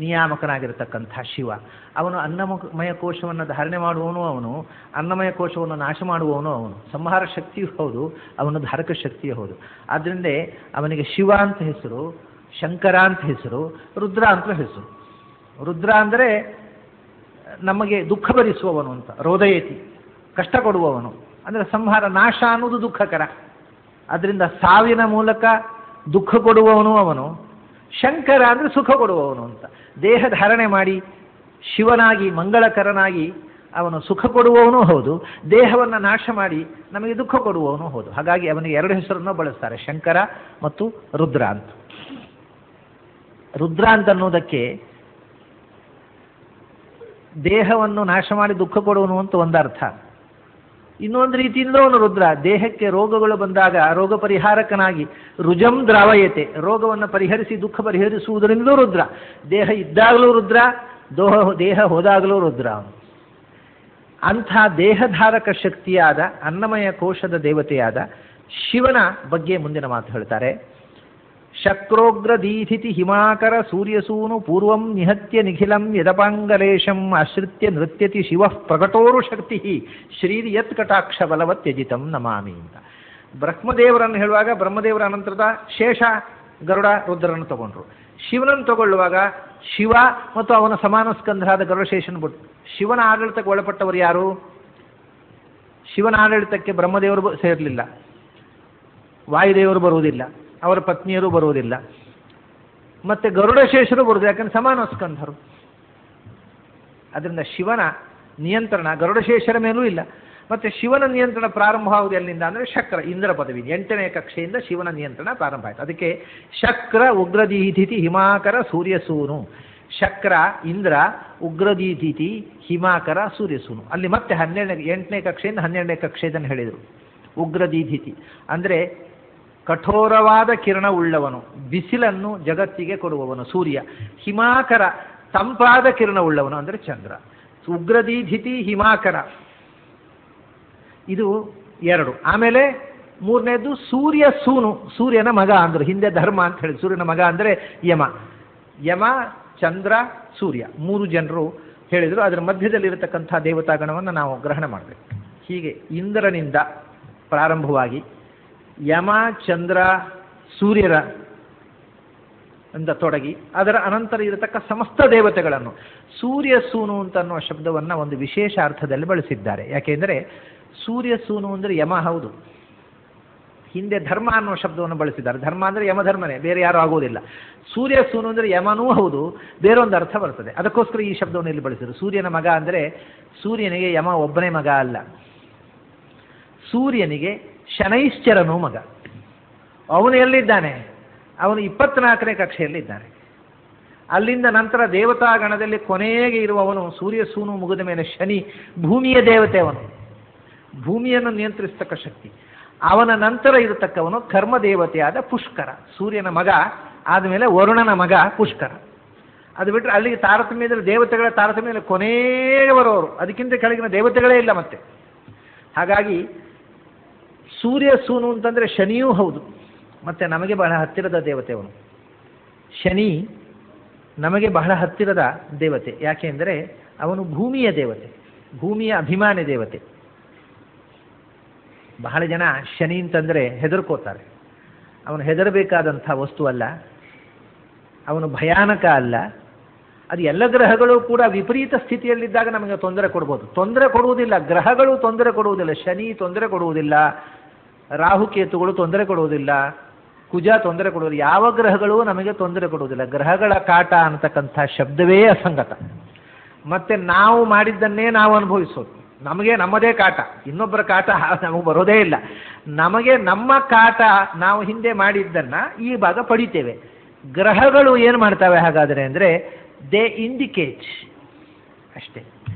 ನಿಯಾಮಕನಾಗಿರತಕ್ಕಂಥ ಶಿವ, ಅವನು ಅನ್ನಮಯ ಕೋಶವನ್ನು ಧಾರಣೆ ಮಾಡುವವನು ಅವನು, ಅನ್ನಮಯ ಕೋಶವನ್ನು ನಾಶ ಮಾಡುವವನು ಅವನು. ಸಂಹಾರ ಶಕ್ತಿಯೂ ಹೌದು, ಅವನು ಧಾರಕ ಶಕ್ತಿಯೂ ಹೌದು. ಆದ್ದರಿಂದ ಅವನಿಗೆ ಶಿವ ಅಂತ ಹೆಸರು, ಶಂಕರ ಅಂತ ಹೆಸರು, ರುದ್ರ ಅಂತ ಹೆಸರು. ರುದ್ರ ಅಂದರೆ ನಮಗೆ ದುಃಖ ಭರಿಸುವವನು ಅಂತ, ರೋದಯತಿ ಕಷ್ಟ ಕೊಡುವವನು ಅಂದರೆ ಸಂಹಾರ, ನಾಶ ಅನ್ನೋದು ದುಃಖಕರ. ಅದರಿಂದ ಸಾವಿನ ಮೂಲಕ ದುಃಖ ಕೊಡುವವನು ಅವನು. ಶಂಕರ ಅಂದರೆ ಸುಖ ಕೊಡುವವನು ಅಂತ. ದೇಹ ಧಾರಣೆ ಮಾಡಿ ಶಿವನಾಗಿ ಮಂಗಳಕರನಾಗಿ ಅವನು ಸುಖ ಕೊಡುವವನು ಹೌದು, ದೇಹವನ್ನು ನಾಶ ಮಾಡಿ ನಮಗೆ ದುಃಖ ಕೊಡುವವನು ಹೌದು. ಹಾಗಾಗಿ ಅವನಿಗೆ 2 ಹೆಸರನ್ನು ಬಳಸ್ತಾರೆ, ಶಂಕರ ಮತ್ತು ರುದ್ರ ಅಂತ. ರುದ್ರ ಅಂತ ಅನ್ನೋದಕ್ಕೆ ದೇಹವನ್ನು ನಾಶ ಮಾಡಿ ದುಃಖ ಕೊಡುವನು ಅಂತ ಒಂದರ್ಥ. ಇನ್ನೊಂದು ರೀತಿಯಿಂದ ಅವನು ರುದ್ರ, ದೇಹಕ್ಕೆ ರೋಗಗಳು ಬಂದಾಗ ರೋಗ ಪರಿಹಾರಕನಾಗಿ ರುಜಂ ದ್ರಾವಯತೆ, ರೋಗವನ್ನು ಪರಿಹರಿಸಿ ದುಃಖ ಪರಿಹರಿಸುವುದರಿಂದಲೂ ರುದ್ರ. ದೇಹ ಇದ್ದಾಗಲೂ ರುದ್ರ, ದೇಹ ಹೋದಾಗಲೂ ರುದ್ರ. ಅಂಥ ದೇಹಧಾರಕ ಶಕ್ತಿಯಾದ ಅನ್ನಮಯ ಕೋಶದ ದೇವತೆಯಾದ ಶಿವನ ಬಗ್ಗೆ ಮುಂದಿನ ಮಾತು ಹೇಳ್ತಾರೆ. ಶಕ್ರೋಗ್ರದೀಧಿತಿ ಹಿಮಾಕರ ಸೂರ್ಯಸೂನು ಪೂರ್ವಂ ನಿಹತ್ಯ ನಿಖಿಲಂ ಯದಪಾಂಗಲೇಶಂ ಆಶ್ರಿತ್ಯ ನೃತ್ಯತಿ ಶಿವ ಪ್ರಕಟೋರು ಶಕ್ತಿ ಶ್ರೀರಿ ಯತ್ ಕಟಾಕ್ಷ ಬಲವತ್ಯಜಿತಂ ನಮಾಮಿ ಅಂತ. ಬ್ರಹ್ಮದೇವರನ್ನು ಹೇಳುವಾಗ ಬ್ರಹ್ಮದೇವರ ಅನಂತರದ ಶೇಷ, ಗರುಡ, ರುದ್ರರನ್ನು ತಗೊಂಡ್ರು. ಶಿವನನ್ನು ತಗೊಳ್ಳುವಾಗ ಶಿವ ಮತ್ತು ಅವನ ಸಮಾನ ಸ್ಕಂಧರಾದ ಗರುಡಶೇಷನ ಬಿಟ್ಟು ಶಿವನ ಆಡಳಿತಕ್ಕೆ ಒಳಪಟ್ಟವರು ಯಾರು? ಶಿವನ ಆಡಳಿತಕ್ಕೆ ಬ್ರಹ್ಮದೇವರು ಸೇರಲಿಲ್ಲ, ವಾಯುದೇವರು ಬರುವುದಿಲ್ಲ, ಅವರ ಪತ್ನಿಯರು ಬರುವುದಿಲ್ಲ, ಮತ್ತೆ ಗರುಡಶೇಷರು ಬರುವುದಿಲ್ಲ, ಯಾಕಂದ್ರೆ ಸಮಾನ ಸ್ಕಂಧರು. ಅದರಿಂದ ಶಿವನ ನಿಯಂತ್ರಣ ಗರುಡಶೇಷರ ಮೇಲೂ ಇಲ್ಲ. ಮತ್ತೆ ಶಿವನ ನಿಯಂತ್ರಣ ಪ್ರಾರಂಭವಾಗುವುದು ಎಲ್ಲಿಂದ ಅಂದರೆ ಶಕ್ರ, ಇಂದ್ರ ಪದವಿ 8ನೇ ಕಕ್ಷೆಯಿಂದ ಶಿವನ ನಿಯಂತ್ರಣ ಪ್ರಾರಂಭ ಆಯಿತು. ಅದಕ್ಕೆ ಶಕ್ರ ಉಗ್ರದೀಧಿತಿ ಹಿಮಾಕರ ಸೂರ್ಯಸೂನು. ಶಕ್ರ ಇಂದ್ರ, ಉಗ್ರದೀಧಿತಿ ಹಿಮಾಕರ ಸೂರ್ಯಸೂನು. ಅಲ್ಲಿ ಮತ್ತೆ 8ನೇ ಕಕ್ಷೆಯಿಂದ 12ನೇ ಕಕ್ಷೆಯನ್ನು ಹೇಳಿದರು. ಉಗ್ರದೀಧಿತಿ ಅಂದರೆ ಕಠೋರವಾದ ಕಿರಣ ಉಳ್ಳವನು, ಬಿಸಿಲನ್ನು ಜಗತ್ತಿಗೆ ಕೊಡುವವನು ಸೂರ್ಯ. ಹಿಮಾಕರ ತಂಪಾದ ಕಿರಣ ಉಳ್ಳವನು ಅಂದರೆ ಚಂದ್ರ. ಉಗ್ರದೀಧಿತಿ ಹಿಮಾಕರ ಇದು 2. ಆಮೇಲೆ 3ನೇದು ಸೂರ್ಯ ಸೂನು, ಸೂರ್ಯನ ಮಗ ಅಂದರು. ಹಿಂದೆ ಧರ್ಮ ಅಂತ ಹೇಳಿ ಸೂರ್ಯನ ಮಗ ಅಂದರೆ ಯಮ. ಯಮ, ಚಂದ್ರ, ಸೂರ್ಯ 3 ಜನರು ಹೇಳಿದರು. ಅದರ ಮಧ್ಯದಲ್ಲಿರತಕ್ಕಂಥ ದೇವತಾಗಣವನ್ನು ನಾವು ಗ್ರಹಣ ಮಾಡಬೇಕು. ಹೀಗೆ ಇಂದ್ರನಿಂದ ಪ್ರಾರಂಭವಾಗಿ ಯಮ, ಚಂದ್ರ, ಸೂರ್ಯರ ಅಂತ ತೊಡಗಿ ಅದರ ಅನಂತರ ಇರತಕ್ಕ ಸಮಸ್ತ ದೇವತೆಗಳನ್ನು ಸೂರ್ಯ ಸೂನು ಅಂತ ಅನ್ನುವ ಶಬ್ದವನ್ನು ಒಂದು ವಿಶೇಷ ಅರ್ಥದಲ್ಲಿ ಬಳಸಿದ್ದಾರೆ. ಯಾಕೆಂದರೆ ಸೂರ್ಯ ಸೂನು ಅಂದರೆ ಯಮ ಹೌದು. ಹಿಂದೆ ಧರ್ಮ ಅನ್ನುವ ಶಬ್ದವನ್ನು ಬಳಸಿದ್ದಾರೆ. ಧರ್ಮ ಅಂದರೆ ಯಮಧರ್ಮನೇ, ಬೇರೆ ಯಾರೂ ಆಗೋದಿಲ್ಲ. ಸೂರ್ಯ ಸೂನು ಅಂದರೆ ಯಮನೂ ಹೌದು, ಬೇರೊಂದು ಅರ್ಥ ಬರ್ತದೆ. ಅದಕ್ಕೋಸ್ಕರ ಈ ಶಬ್ದವನ್ನು ಇಲ್ಲಿ ಬಳಸಿದರು. ಸೂರ್ಯನ ಮಗ ಅಂದರೆ ಸೂರ್ಯನಿಗೆ ಯಮ ಒಬ್ಬನೇ ಮಗ ಅಲ್ಲ, ಸೂರ್ಯನಿಗೆ ಶನೈಶ್ಚರನು ಮಗ. ಅವನು ಎಲ್ಲಿದ್ದಾನೆ? ಅವನು 24ನೇ ಕಕ್ಷೆಯಲ್ಲಿದ್ದಾನೆ. ಅಲ್ಲಿಂದ ನಂತರ ದೇವತಾಗಣದಲ್ಲಿ ಕೊನೆಗೆ ಇರುವವನು ಸೂರ್ಯ ಸೂನು ಮುಗಿದ ಮೇಲೆ ಶನಿ, ಭೂಮಿಯ ದೇವತೆ. ಅವನು ಭೂಮಿಯನ್ನು ನಿಯಂತ್ರಿಸತಕ್ಕ ಶಕ್ತಿ. ಅವನ ನಂತರ ಇರತಕ್ಕವನು ಕರ್ಮದೇವತೆಯಾದ ಪುಷ್ಕರ, ಸೂರ್ಯನ ಮಗ ಆದಮೇಲೆ ವರುಣನ ಮಗ ಪುಷ್ಕರ. ಅದು ಬಿಟ್ಟರೆ ಅಲ್ಲಿಗೆ ತಾರತಮ್ಯದಲ್ಲಿ ದೇವತೆಗಳ ತಾರತಮ್ಯದಲ್ಲಿ ಕೊನೆಯವರವರು, ಅದಕ್ಕಿಂತ ಕೆಳಗಿನ ದೇವತೆಗಳೇ ಇಲ್ಲ ಮತ್ತೆ. ಹಾಗಾಗಿ ಸೂರ್ಯ ಸೂನು ಅಂತಂದರೆ ಶನಿಯೂ ಹೌದು, ಮತ್ತು ನಮಗೆ ಬಹಳ ಹತ್ತಿರದ ದೇವತೆ ಅವನು. ಶನಿ ನಮಗೆ ಬಹಳ ಹತ್ತಿರದ ದೇವತೆ. ಯಾಕೆಂದರೆ ಅವನು ಭೂಮಿಯ ದೇವತೆ, ಭೂಮಿಯ ಅಭಿಮಾನಿ ದೇವತೆ. ಬಹಳ ಜನ ಶನಿ ಅಂತಂದರೆ ಹೆದರ್ಕೋತಾರೆ. ಅವನು ಹೆದರಬೇಕಾದಂಥ ವಸ್ತು ಅಲ್ಲ, ಅವನು ಭಯಾನಕ ಅಲ್ಲ. ಅದು ಎಲ್ಲ ಗ್ರಹಗಳು ಕೂಡ ವಿಪರೀತ ಸ್ಥಿತಿಯಲ್ಲಿದ್ದಾಗ ನಮಗೆ ತೊಂದರೆ ಕೊಡ್ಬೋದು. ತೊಂದರೆ ಕೊಡುವುದಿಲ್ಲ, ಗ್ರಹಗಳು ತೊಂದರೆ ಕೊಡುವುದಿಲ್ಲ. ಶನಿ ತೊಂದರೆ ಕೊಡುವುದಿಲ್ಲ, ರಾಹುಕೇತುಗಳು ತೊಂದರೆ ಕೊಡುವುದಿಲ್ಲ, ಕುಜ ತೊಂದರೆ ಕೊಡುವುದಿಲ್ಲ. ಯಾವ ಗ್ರಹಗಳು ನಮಗೆ ತೊಂದರೆ ಕೊಡುವುದಿಲ್ಲ. ಗ್ರಹಗಳ ಕಾಟ ಅನ್ನತಕ್ಕಂಥ ಶಬ್ದವೇ ಅಸಂಗತ. ಮತ್ತು ನಾವು ಮಾಡಿದ್ದನ್ನೇ ನಾವು ಅನುಭವಿಸೋದು. ನಮಗೆ ನಮ್ಮದೇ ಕಾಟ, ಇನ್ನೊಬ್ಬರ ಕಾಟ ನಮಗೆ ಬರೋದೇ ಇಲ್ಲ. ನಮಗೆ ನಮ್ಮ ಕಾಟ ನಾವು ಹಿಂದೆ ಮಾಡಿದ್ದನ್ನು ಈ ಭಾಗ ಪಡಿತೇವೆ. ಗ್ರಹಗಳು ಏನು ಮಾಡ್ತವೆ ಹಾಗಾದರೆ ಅಂದರೆ ದೇ ಇಂಡಿಕೇಟ್ ಅಷ್ಟೇ.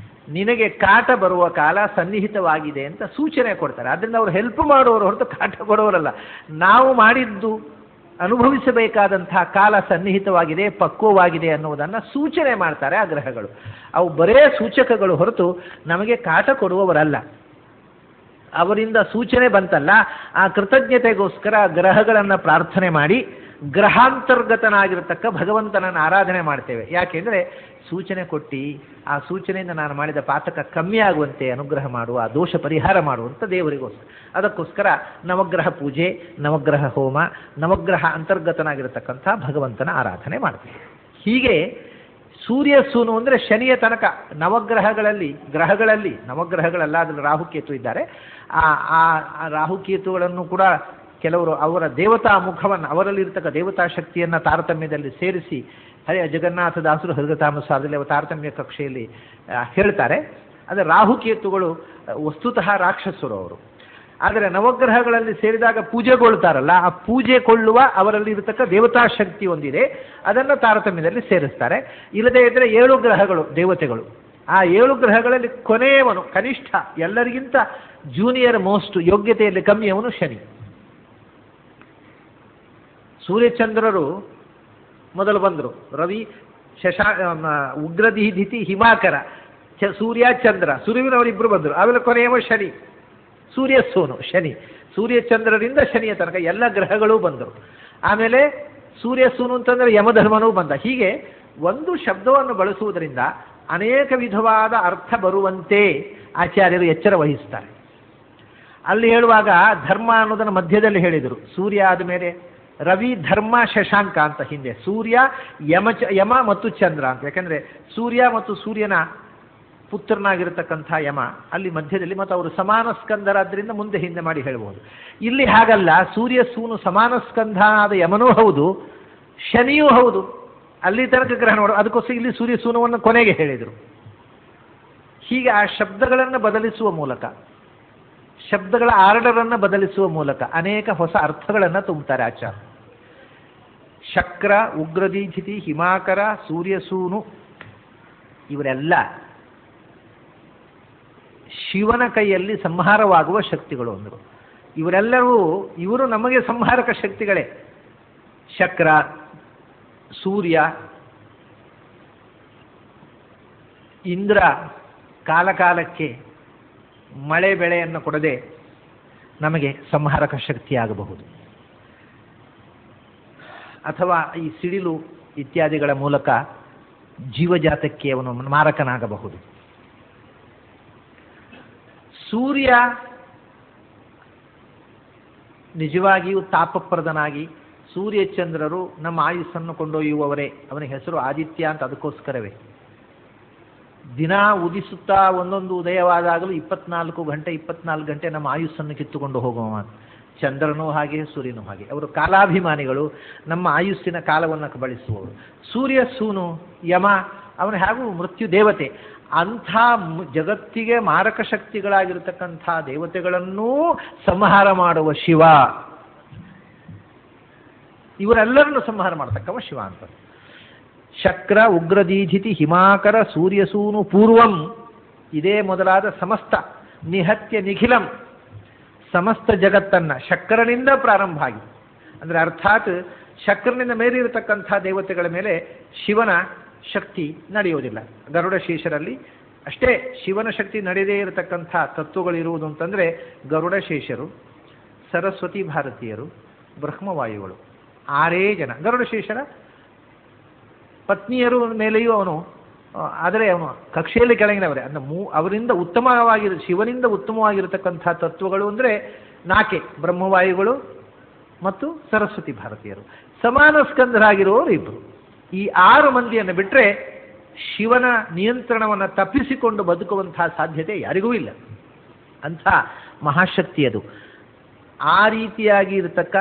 ನಿನಗೆ ಕಾಟ ಬರುವ ಕಾಲ ಸನ್ನಿಹಿತವಾಗಿದೆ ಅಂತ ಸೂಚನೆ ಕೊಡ್ತಾರೆ. ಆದ್ದರಿಂದ ಅವರು ಹೆಲ್ಪ್ ಮಾಡುವವರು ಹೊರತು ಕಾಟ ಕೊಡುವವರಲ್ಲ. ನಾವು ಮಾಡಿದ್ದು ಅನುಭವಿಸಬೇಕಾದಂಥ ಕಾಲ ಸನ್ನಿಹಿತವಾಗಿದೆ, ಪಕ್ವವಾಗಿದೆ ಅನ್ನುವುದನ್ನು ಸೂಚನೆ ಮಾಡ್ತಾರೆ ಆ ಗ್ರಹಗಳು. ಅವು ಬರೇ ಸೂಚಕಗಳು ಹೊರತು ನಮಗೆ ಕಾಟ ಕೊಡುವವರಲ್ಲ. ಅವರಿಂದ ಸೂಚನೆ ಬಂತಲ್ಲ, ಆ ಕೃತಜ್ಞತೆಗೋಸ್ಕರ ಗ್ರಹಗಳನ್ನು ಪ್ರಾರ್ಥನೆ ಮಾಡಿ ಗ್ರಹಾಂತರ್ಗತನಾಗಿರತಕ್ಕ ಭಗವಂತನನ್ನು ಆರಾಧನೆ ಮಾಡ್ತೇವೆ. ಯಾಕೆಂದರೆ ಸೂಚನೆ ಕೊಟ್ಟು ಆ ಸೂಚನೆಯಿಂದ ನಾನು ಮಾಡಿದ ಪಾತಕ ಕಮ್ಮಿ ಆಗುವಂತೆ ಅನುಗ್ರಹ ಮಾಡುವ, ಆ ದೋಷ ಪರಿಹಾರ ಮಾಡುವಂಥ ದೇವರಿಗೋಸ್ಕರ. ಅದಕ್ಕೋಸ್ಕರ ನವಗ್ರಹ ಪೂಜೆ, ನವಗ್ರಹ ಹೋಮ, ನವಗ್ರಹ ಅಂತರ್ಗತನಾಗಿರತಕ್ಕಂಥ ಭಗವಂತನ ಆರಾಧನೆ ಮಾಡ್ತೇವೆ. ಹೀಗೆ ಸೂರ್ಯ ಸೂನು ಅಂದರೆ ಶನಿಯ ತನಕ ನವಗ್ರಹಗಳಲ್ಲಿ, ನವಗ್ರಹಗಳಲ್ಲ, ಅದರಲ್ಲಿ ರಾಹುಕೇತು ಇದ್ದಾರೆ. ಆ ರಾಹುಕೇತುಗಳನ್ನು ಕೂಡ ಕೆಲವರು ಅವರ ದೇವತಾ ಮುಖವನ್ನು, ಅವರಲ್ಲಿರ್ತಕ್ಕ ದೇವತಾ ಶಕ್ತಿಯನ್ನು ತಾರತಮ್ಯದಲ್ಲಿ ಸೇರಿಸಿ ಜಗನ್ನಾಥದಾಸರು ಹರಿಕಥಾಮಸಾರದಲ್ಲಿ ಅವರ ತಾರತಮ್ಯ ಕಕ್ಷೆಯಲ್ಲಿ ಹೇಳ್ತಾರೆ. ಆದರೆ ರಾಹುಕೇತುಗಳು ವಸ್ತುತಃ ರಾಕ್ಷಸರು ಅವರು. ಆದರೆ ನವಗ್ರಹಗಳಲ್ಲಿ ಸೇರಿದಾಗ ಪೂಜೆಗೊಳ್ತಾರಲ್ಲ, ಆ ಪೂಜೆಗೊಳ್ಳುವ ಅವರಲ್ಲಿ ಇರತಕ್ಕ ದೇವತಾ ಶಕ್ತಿ ಒಂದಿದೆ, ಅದನ್ನು ತಾರತಮ್ಯದಲ್ಲಿ ಸೇರಿಸ್ತಾರೆ. ಇಲ್ಲದೇ ಇದ್ದರೆ 7 ಗ್ರಹಗಳು ದೇವತೆಗಳು. ಆ 7 ಗ್ರಹಗಳಲ್ಲಿ ಕೊನೆಯವನು, ಕನಿಷ್ಠ ಎಲ್ಲರಿಗಿಂತ ಜೂನಿಯರ್ ಮೋಸ್ಟ್ ಯೋಗ್ಯತೆಯಲ್ಲಿ ಕಮ್ಮಿಯವನು ಶನಿ. ಸೂರ್ಯಚಂದ್ರರು ಮೊದಲು ಬಂದರು. ರವಿ, ಉಗ್ರದಿತಿ, ಹಿಮಾಕರ, ಸೂರ್ಯ ಚಂದ್ರ, ಸುರುವಿನವರಿಬ್ಬರು ಬಂದರು. ಆಮೇಲೆ ಕೊನೆಯವ ಶನಿ, ಸೂರ್ಯ ಸೋನು ಶನಿ. ಸೂರ್ಯಚಂದ್ರರಿಂದ ಶನಿಯ ತನಕ ಎಲ್ಲ ಗ್ರಹಗಳೂ ಬಂದರು. ಆಮೇಲೆ ಸೂರ್ಯ ಸೂನು ಅಂತಂದರೆ ಯಮಧರ್ಮನೂ ಬಂದ. ಹೀಗೆ ಒಂದು ಶಬ್ದವನ್ನು ಬಳಸುವುದರಿಂದ ಅನೇಕ ವಿಧವಾದ ಅರ್ಥ ಬರುವಂತೆ ಆಚಾರ್ಯರು ಎಚ್ಚರ ವಹಿಸ್ತಾರೆ. ಅಲ್ಲಿ ಹೇಳುವಾಗ ಧರ್ಮ ಅನ್ನೋದನ್ನು ಮಧ್ಯದಲ್ಲಿ ಹೇಳಿದರು. ಸೂರ್ಯ ಆದ ಮೇಲೆ ರವಿ, ಧರ್ಮ, ಶಶಾಂಕ ಅಂತ ಹಿಂದೆ, ಸೂರ್ಯ, ಯಮ ಮತ್ತು ಚಂದ್ರ ಅಂತ. ಯಾಕಂದರೆ ಸೂರ್ಯ ಮತ್ತು ಸೂರ್ಯನ ಪುತ್ರನಾಗಿರತಕ್ಕಂಥ ಯಮ ಅಲ್ಲಿ ಮಧ್ಯದಲ್ಲಿ, ಮತ್ತು ಅವರು ಸಮಾನ ಸ್ಕಂದರಾದ್ರಿಂದ ಮುಂದೆ ಹಿಂದೆ ಮಾಡಿ ಹೇಳ್ಬೋದು. ಇಲ್ಲಿ ಹಾಗಲ್ಲ, ಸೂರ್ಯ ಸೂನು ಸಮಾನ ಸ್ಕಂಧ ಆದ ಯಮನೂ ಹೌದು, ಶನಿಯೂ ಹೌದು. ಅಲ್ಲಿ ತನಕ ಗ್ರಹ ನೋಡು, ಅದಕ್ಕೋಸ್ಕರ ಇಲ್ಲಿ ಸೂರ್ಯ ಸೂನುವನ್ನು ಕೊನೆಗೆ ಹೇಳಿದರು. ಹೀಗೆ ಆ ಶಬ್ದಗಳನ್ನು ಬದಲಿಸುವ ಮೂಲಕ, ಶಬ್ದಗಳ ಆರ್ಡರನ್ನು ಬದಲಿಸುವ ಮೂಲಕ ಅನೇಕ ಹೊಸ ಅರ್ಥಗಳನ್ನು ತುಂಬುತ್ತಾರೆ ಆಚಾರ್ಯ. ಶಕ್ರ, ಉಗ್ರದೀಧಿತಿ, ಹಿಮಾಕರ, ಸೂರ್ಯಸೂನು ಇವರೆಲ್ಲ ಶಿವನ ಕೈಯಲ್ಲಿ ಸಂಹಾರವಾಗುವ ಶಕ್ತಿಗಳು ಅಂದರು. ಇವರು ನಮಗೆ ಸಂಹಾರಕ ಶಕ್ತಿಗಳೇ. ಶಕ್ರ, ಸೂರ್ಯ, ಇಂದ್ರ ಕಾಲಕಾಲಕ್ಕೆ ಮಳೆ ಬೆಳೆಯನ್ನು ಕೊಡದೆ ನಮಗೆ ಸಂಹಾರಕ ಶಕ್ತಿಯಾಗಬಹುದು, ಅಥವಾ ಈ ಸಿಡಿಲು ಇತ್ಯಾದಿಗಳ ಮೂಲಕ ಜೀವಜಾತಕ್ಕೆ ಅವನು ಮಾರಕನಾಗಬಹುದು. ಸೂರ್ಯ ನಿಜವಾಗಿಯೂ ತಾಪಪ್ರದನಾಗಿ, ಸೂರ್ಯಚಂದ್ರರು ನಮ್ಮ ಆಯುಸ್ಸನ್ನು ಕೊಂಡೊಯ್ಯುವವರೇ. ಅವನ ಹೆಸರು ಆದಿತ್ಯ ಅಂತ ಅದಕ್ಕೋಸ್ಕರವೇ. ದಿನ ಉದಿಸುತ್ತಾ ಒಂದೊಂದು ಉದಯವಾದಾಗಲೂ 24 ಗಂಟೆ ನಮ್ಮ ಆಯುಸ್ಸನ್ನು ಕಿತ್ತುಕೊಂಡು ಹೋಗುವ ಚಂದ್ರನೂ ಹಾಗೆ, ಸೂರ್ಯನೂ ಹಾಗೆ. ಅವರು ಕಾಲಾಭಿಮಾನಿಗಳು, ನಮ್ಮ ಆಯುಸ್ಸಿನ ಕಾಲವನ್ನು ಕಬಳಿಸುವವರು. ಸೂರ್ಯ ಸೂನು ಯಮ ಅವನು ಹಾಗೂ ಮೃತ್ಯು ದೇವತೆ. ಅಂಥ ಜಗತ್ತಿಗೆ ಮಾರಕ ಶಕ್ತಿಗಳಾಗಿರತಕ್ಕಂಥ ದೇವತೆಗಳನ್ನೂ ಸಂಹಾರ ಮಾಡುವ ಶಿವ, ಇವರೆಲ್ಲರನ್ನು ಸಂಹಾರ ಮಾಡತಕ್ಕವ ಶಿವ ಅಂತ. ಶಕ್ರ ಉಗ್ರದೀಧಿತಿ ಹಿಮಾಕರ ಸೂರ್ಯಸೂನು ಪೂರ್ವಂ, ಇದೇ ಮೊದಲಾದ ಸಮಸ್ತ ನಿಹತ್ಯ ನಿಖಿಲಂ, ಸಮಸ್ತ ಜಗತ್ತನ್ನ ಶಕ್ರನಿಂದ ಪ್ರಾರಂಭ ಆಗಿ, ಅಂದರೆ ಅರ್ಥಾತ್ ಶಕ್ರನಿಂದ ಮೇಲಿರತಕ್ಕಂಥ ದೇವತೆಗಳ ಮೇಲೆ ಶಿವನ ಶಕ್ತಿ ನಡೆಯುವುದಿಲ್ಲ. ಗರುಡ ಶೇಷರಲ್ಲಿ ಅಷ್ಟೇ ಶಿವನ ಶಕ್ತಿ ನಡೆಯದೇ ಇರತಕ್ಕಂಥ ತತ್ವಗಳಿರುವುದು ಅಂತಂದರೆ ಗರುಡ ಶೇಷರು, ಸರಸ್ವತಿ ಭಾರತೀಯರು, ಬ್ರಹ್ಮವಾಯುಗಳು, 6 ಜನ. ಗರುಡ ಶೇಷರ ಪತ್ನಿಯರು ಮೇಲೆಯೂ ಅವನು, ಆದರೆ ಅವನು ಕಕ್ಷೆಯಲ್ಲಿ ಕೆಳಗಿನವರೇ, ಅಂದರೆ ಅವರಿಂದ ಶಿವನಿಂದ ಉತ್ತಮವಾಗಿರತಕ್ಕಂಥ ತತ್ವಗಳು ಅಂದರೆ 4 ಬ್ರಹ್ಮವಾಯುಗಳು ಮತ್ತು ಸರಸ್ವತಿ ಭಾರತೀಯರು. ಸಮಾನ ಸ್ಕಂಧರಾಗಿರುವವರು 2. ಈ 6 ಮಂದಿಯನ್ನು ಬಿಟ್ಟರೆ ಶಿವನ ನಿಯಂತ್ರಣವನ್ನು ತಪ್ಪಿಸಿಕೊಂಡು ಬದುಕುವಂತಹ ಸಾಧ್ಯತೆ ಯಾರಿಗೂ ಇಲ್ಲ. ಅಂಥ ಮಹಾಶಕ್ತಿ ಅದು. ಆ ರೀತಿಯಾಗಿ ಇರತಕ್ಕ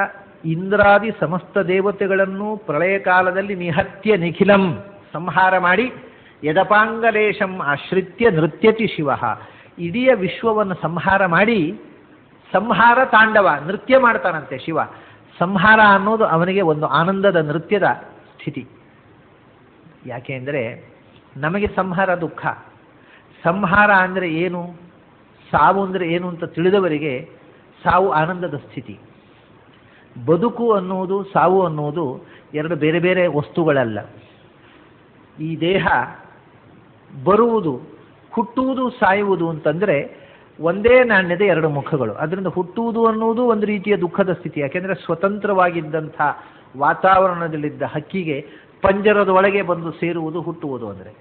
ಇಂದ್ರಾದಿ ಸಮಸ್ತ ದೇವತೆಗಳನ್ನು ಪ್ರಳಯ ಕಾಲದಲ್ಲಿ ನಿಹತ್ಯ ನಿಖಿಲಂ ಸಂಹಾರ ಮಾಡಿ ಯದಪಾಂಗಲೇಶಂ ಆಶ್ರಿತ್ಯ ನೃತ್ಯತಿ ಶಿವ, ಇಡೀ ವಿಶ್ವವನ್ನು ಸಂಹಾರ ಮಾಡಿ ಸಂಹಾರ ತಾಂಡವ ನೃತ್ಯ ಮಾಡ್ತಾನಂತೆ ಶಿವ. ಸಂಹಾರ ಅನ್ನೋದು ಅವನಿಗೆ ಒಂದು ಆನಂದದ ನೃತ್ಯದ ಸ್ಥಿತಿ. ಯಾಕೆ ಅಂದರೆ ನಮಗೆ ಸಂಹಾರ ದುಃಖ, ಸಂಹಾರ ಅಂದರೆ ಏನು, ಸಾವು ಅಂದರೆ ಏನು ಅಂತ ತಿಳಿದವರಿಗೆ ಸಾವು ಆನಂದದ ಸ್ಥಿತಿ. ಬದುಕು ಅನ್ನುವುದು ಸಾವು ಅನ್ನುವುದು 2 ಬೇರೆ ಬೇರೆ ವಸ್ತುಗಳಲ್ಲ. ಈ ದೇಹ ಬರುವುದು, ಹುಟ್ಟುವುದು, ಸಾಯುವುದು ಅಂತಂದರೆ ಒಂದೇ ನಾಣ್ಯದ 2 ಮುಖಗಳು. ಅದರಿಂದ ಹುಟ್ಟುವುದು ಅನ್ನುವುದು ಒಂದು ರೀತಿಯ ದುಃಖದ ಸ್ಥಿತಿ. ಯಾಕೆಂದರೆ ಸ್ವತಂತ್ರವಾಗಿದ್ದಂಥ ವಾತಾವರಣದಲ್ಲಿದ್ದ ಹಕ್ಕಿಗೆ ಪಂಜರದ ಒಳಗೆ ಬಂದು ಸೇರುವುದು ಹುಟ್ಟುವುದು ಅಂದರೆ,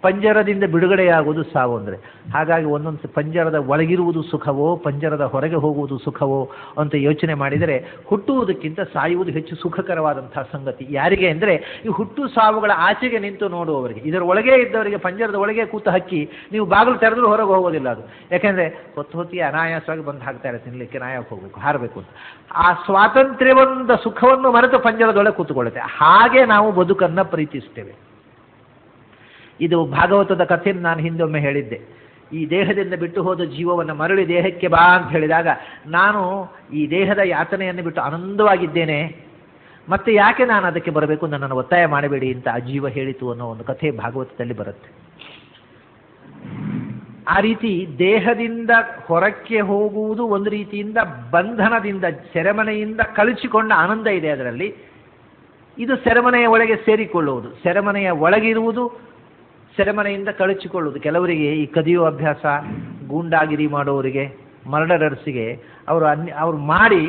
ಪಂಜರದಿಂದ ಬಿಡುಗಡೆಯಾಗುವುದು ಸಾವು ಅಂದರೆ. ಹಾಗಾಗಿ ಒಂದೊಂದು ಪಂಜರದ ಒಳಗಿರುವುದು ಸುಖವೋ ಪಂಜರದ ಹೊರಗೆ ಹೋಗುವುದು ಸುಖವೋ ಅಂತ ಯೋಚನೆ ಮಾಡಿದರೆ ಹುಟ್ಟುವುದಕ್ಕಿಂತ ಸಾಯುವುದು ಹೆಚ್ಚು ಸುಖಕರವಾದಂಥ ಸಂಗತಿ. ಯಾರಿಗೆ ಅಂದರೆ ಈ ಹುಟ್ಟು ಸಾವುಗಳ ಆಚೆಗೆ ನಿಂತು ನೋಡುವವರಿಗೆ. ಇದರ ಒಳಗೆ ಇದ್ದವರಿಗೆ, ಪಂಜರದ ಒಳಗೆ ಕೂತ ಹಕ್ಕಿ ನೀವು ಬಾಗಿಲು ತೆರೆದ್ರೂ ಹೊರಗೆ ಹೋಗೋದಿಲ್ಲ ಅದು. ಯಾಕೆಂದರೆ ಹೊತ್ತಿಗೆ ಅನಾಯಾಸವಾಗಿ ಬಂದು ಹಾಕ್ತಾ ಇರುತ್ತೆ, ತಿನ್ನಲಿಕ್ಕೆ ನಾಯಕ್ಕೆ ಹೋಗಬೇಕು, ಹಾರಬೇಕು ಅಂತ. ಆ ಸ್ವಾತಂತ್ರ್ಯವೊಂದ ಸುಖವನ್ನು ಮರೆತು ಪಂಜರದೊಳಗೆ ಕೂತ್ಕೊಳ್ಳುತ್ತೆ. ಹಾಗೆ ನಾವು ಬದುಕನ್ನು ಪ್ರೀತಿಸ್ತೇವೆ. ಇದು ಭಾಗವತದ ಕಥೆಯನ್ನು ನಾನು ಹಿಂದೊಮ್ಮೆ ಹೇಳಿದ್ದೆ. ಈ ದೇಹದಿಂದ ಬಿಟ್ಟು ಹೋದ ಜೀವವನ್ನು ಮರಳಿ ದೇಹಕ್ಕೆ ಬಾ ಅಂತ ಹೇಳಿದಾಗ, ನಾನು ಈ ದೇಹದ ಯಾತನೆಯನ್ನು ಬಿಟ್ಟು ಆನಂದವಾಗಿದ್ದೇನೆ, ಮತ್ತೆ ಯಾಕೆ ನಾನು ಅದಕ್ಕೆ ಬರಬೇಕು, ನನ್ನನ್ನು ಒತ್ತಾಯ ಮಾಡಬೇಡಿ ಅಂತ ಆ ಜೀವ ಹೇಳಿತು ಅನ್ನೋ ಒಂದು ಕಥೆ ಭಾಗವತದಲ್ಲಿ ಬರುತ್ತೆ. ಆ ರೀತಿ ದೇಹದಿಂದ ಹೊರಕ್ಕೆ ಹೋಗುವುದು ಒಂದು ರೀತಿಯಿಂದ ಬಂಧನದಿಂದ, ಸೆರೆಮನೆಯಿಂದ ಕಳಚಿಕೊಂಡ ಆನಂದ ಇದೆ ಅದರಲ್ಲಿ. ಇದು ಸೆರೆಮನೆಯ ಒಳಗೆ ಸೇರಿಕೊಳ್ಳುವುದು, ಸೆರೆಮನೆಯ ಒಳಗಿರುವುದು, ಸೆರೆಮನೆಯಿಂದ ಕಳಚಿಕೊಳ್ಳುವುದು. ಕೆಲವರಿಗೆ ಈ ಕದಿಯುವ ಅಭ್ಯಾಸ, ಗೂಂಡಾಗಿರಿ ಮಾಡೋರಿಗೆ, ಮರ್ಡರರ್ಸಿಗೆ ಅವರು ಮಾಡಿ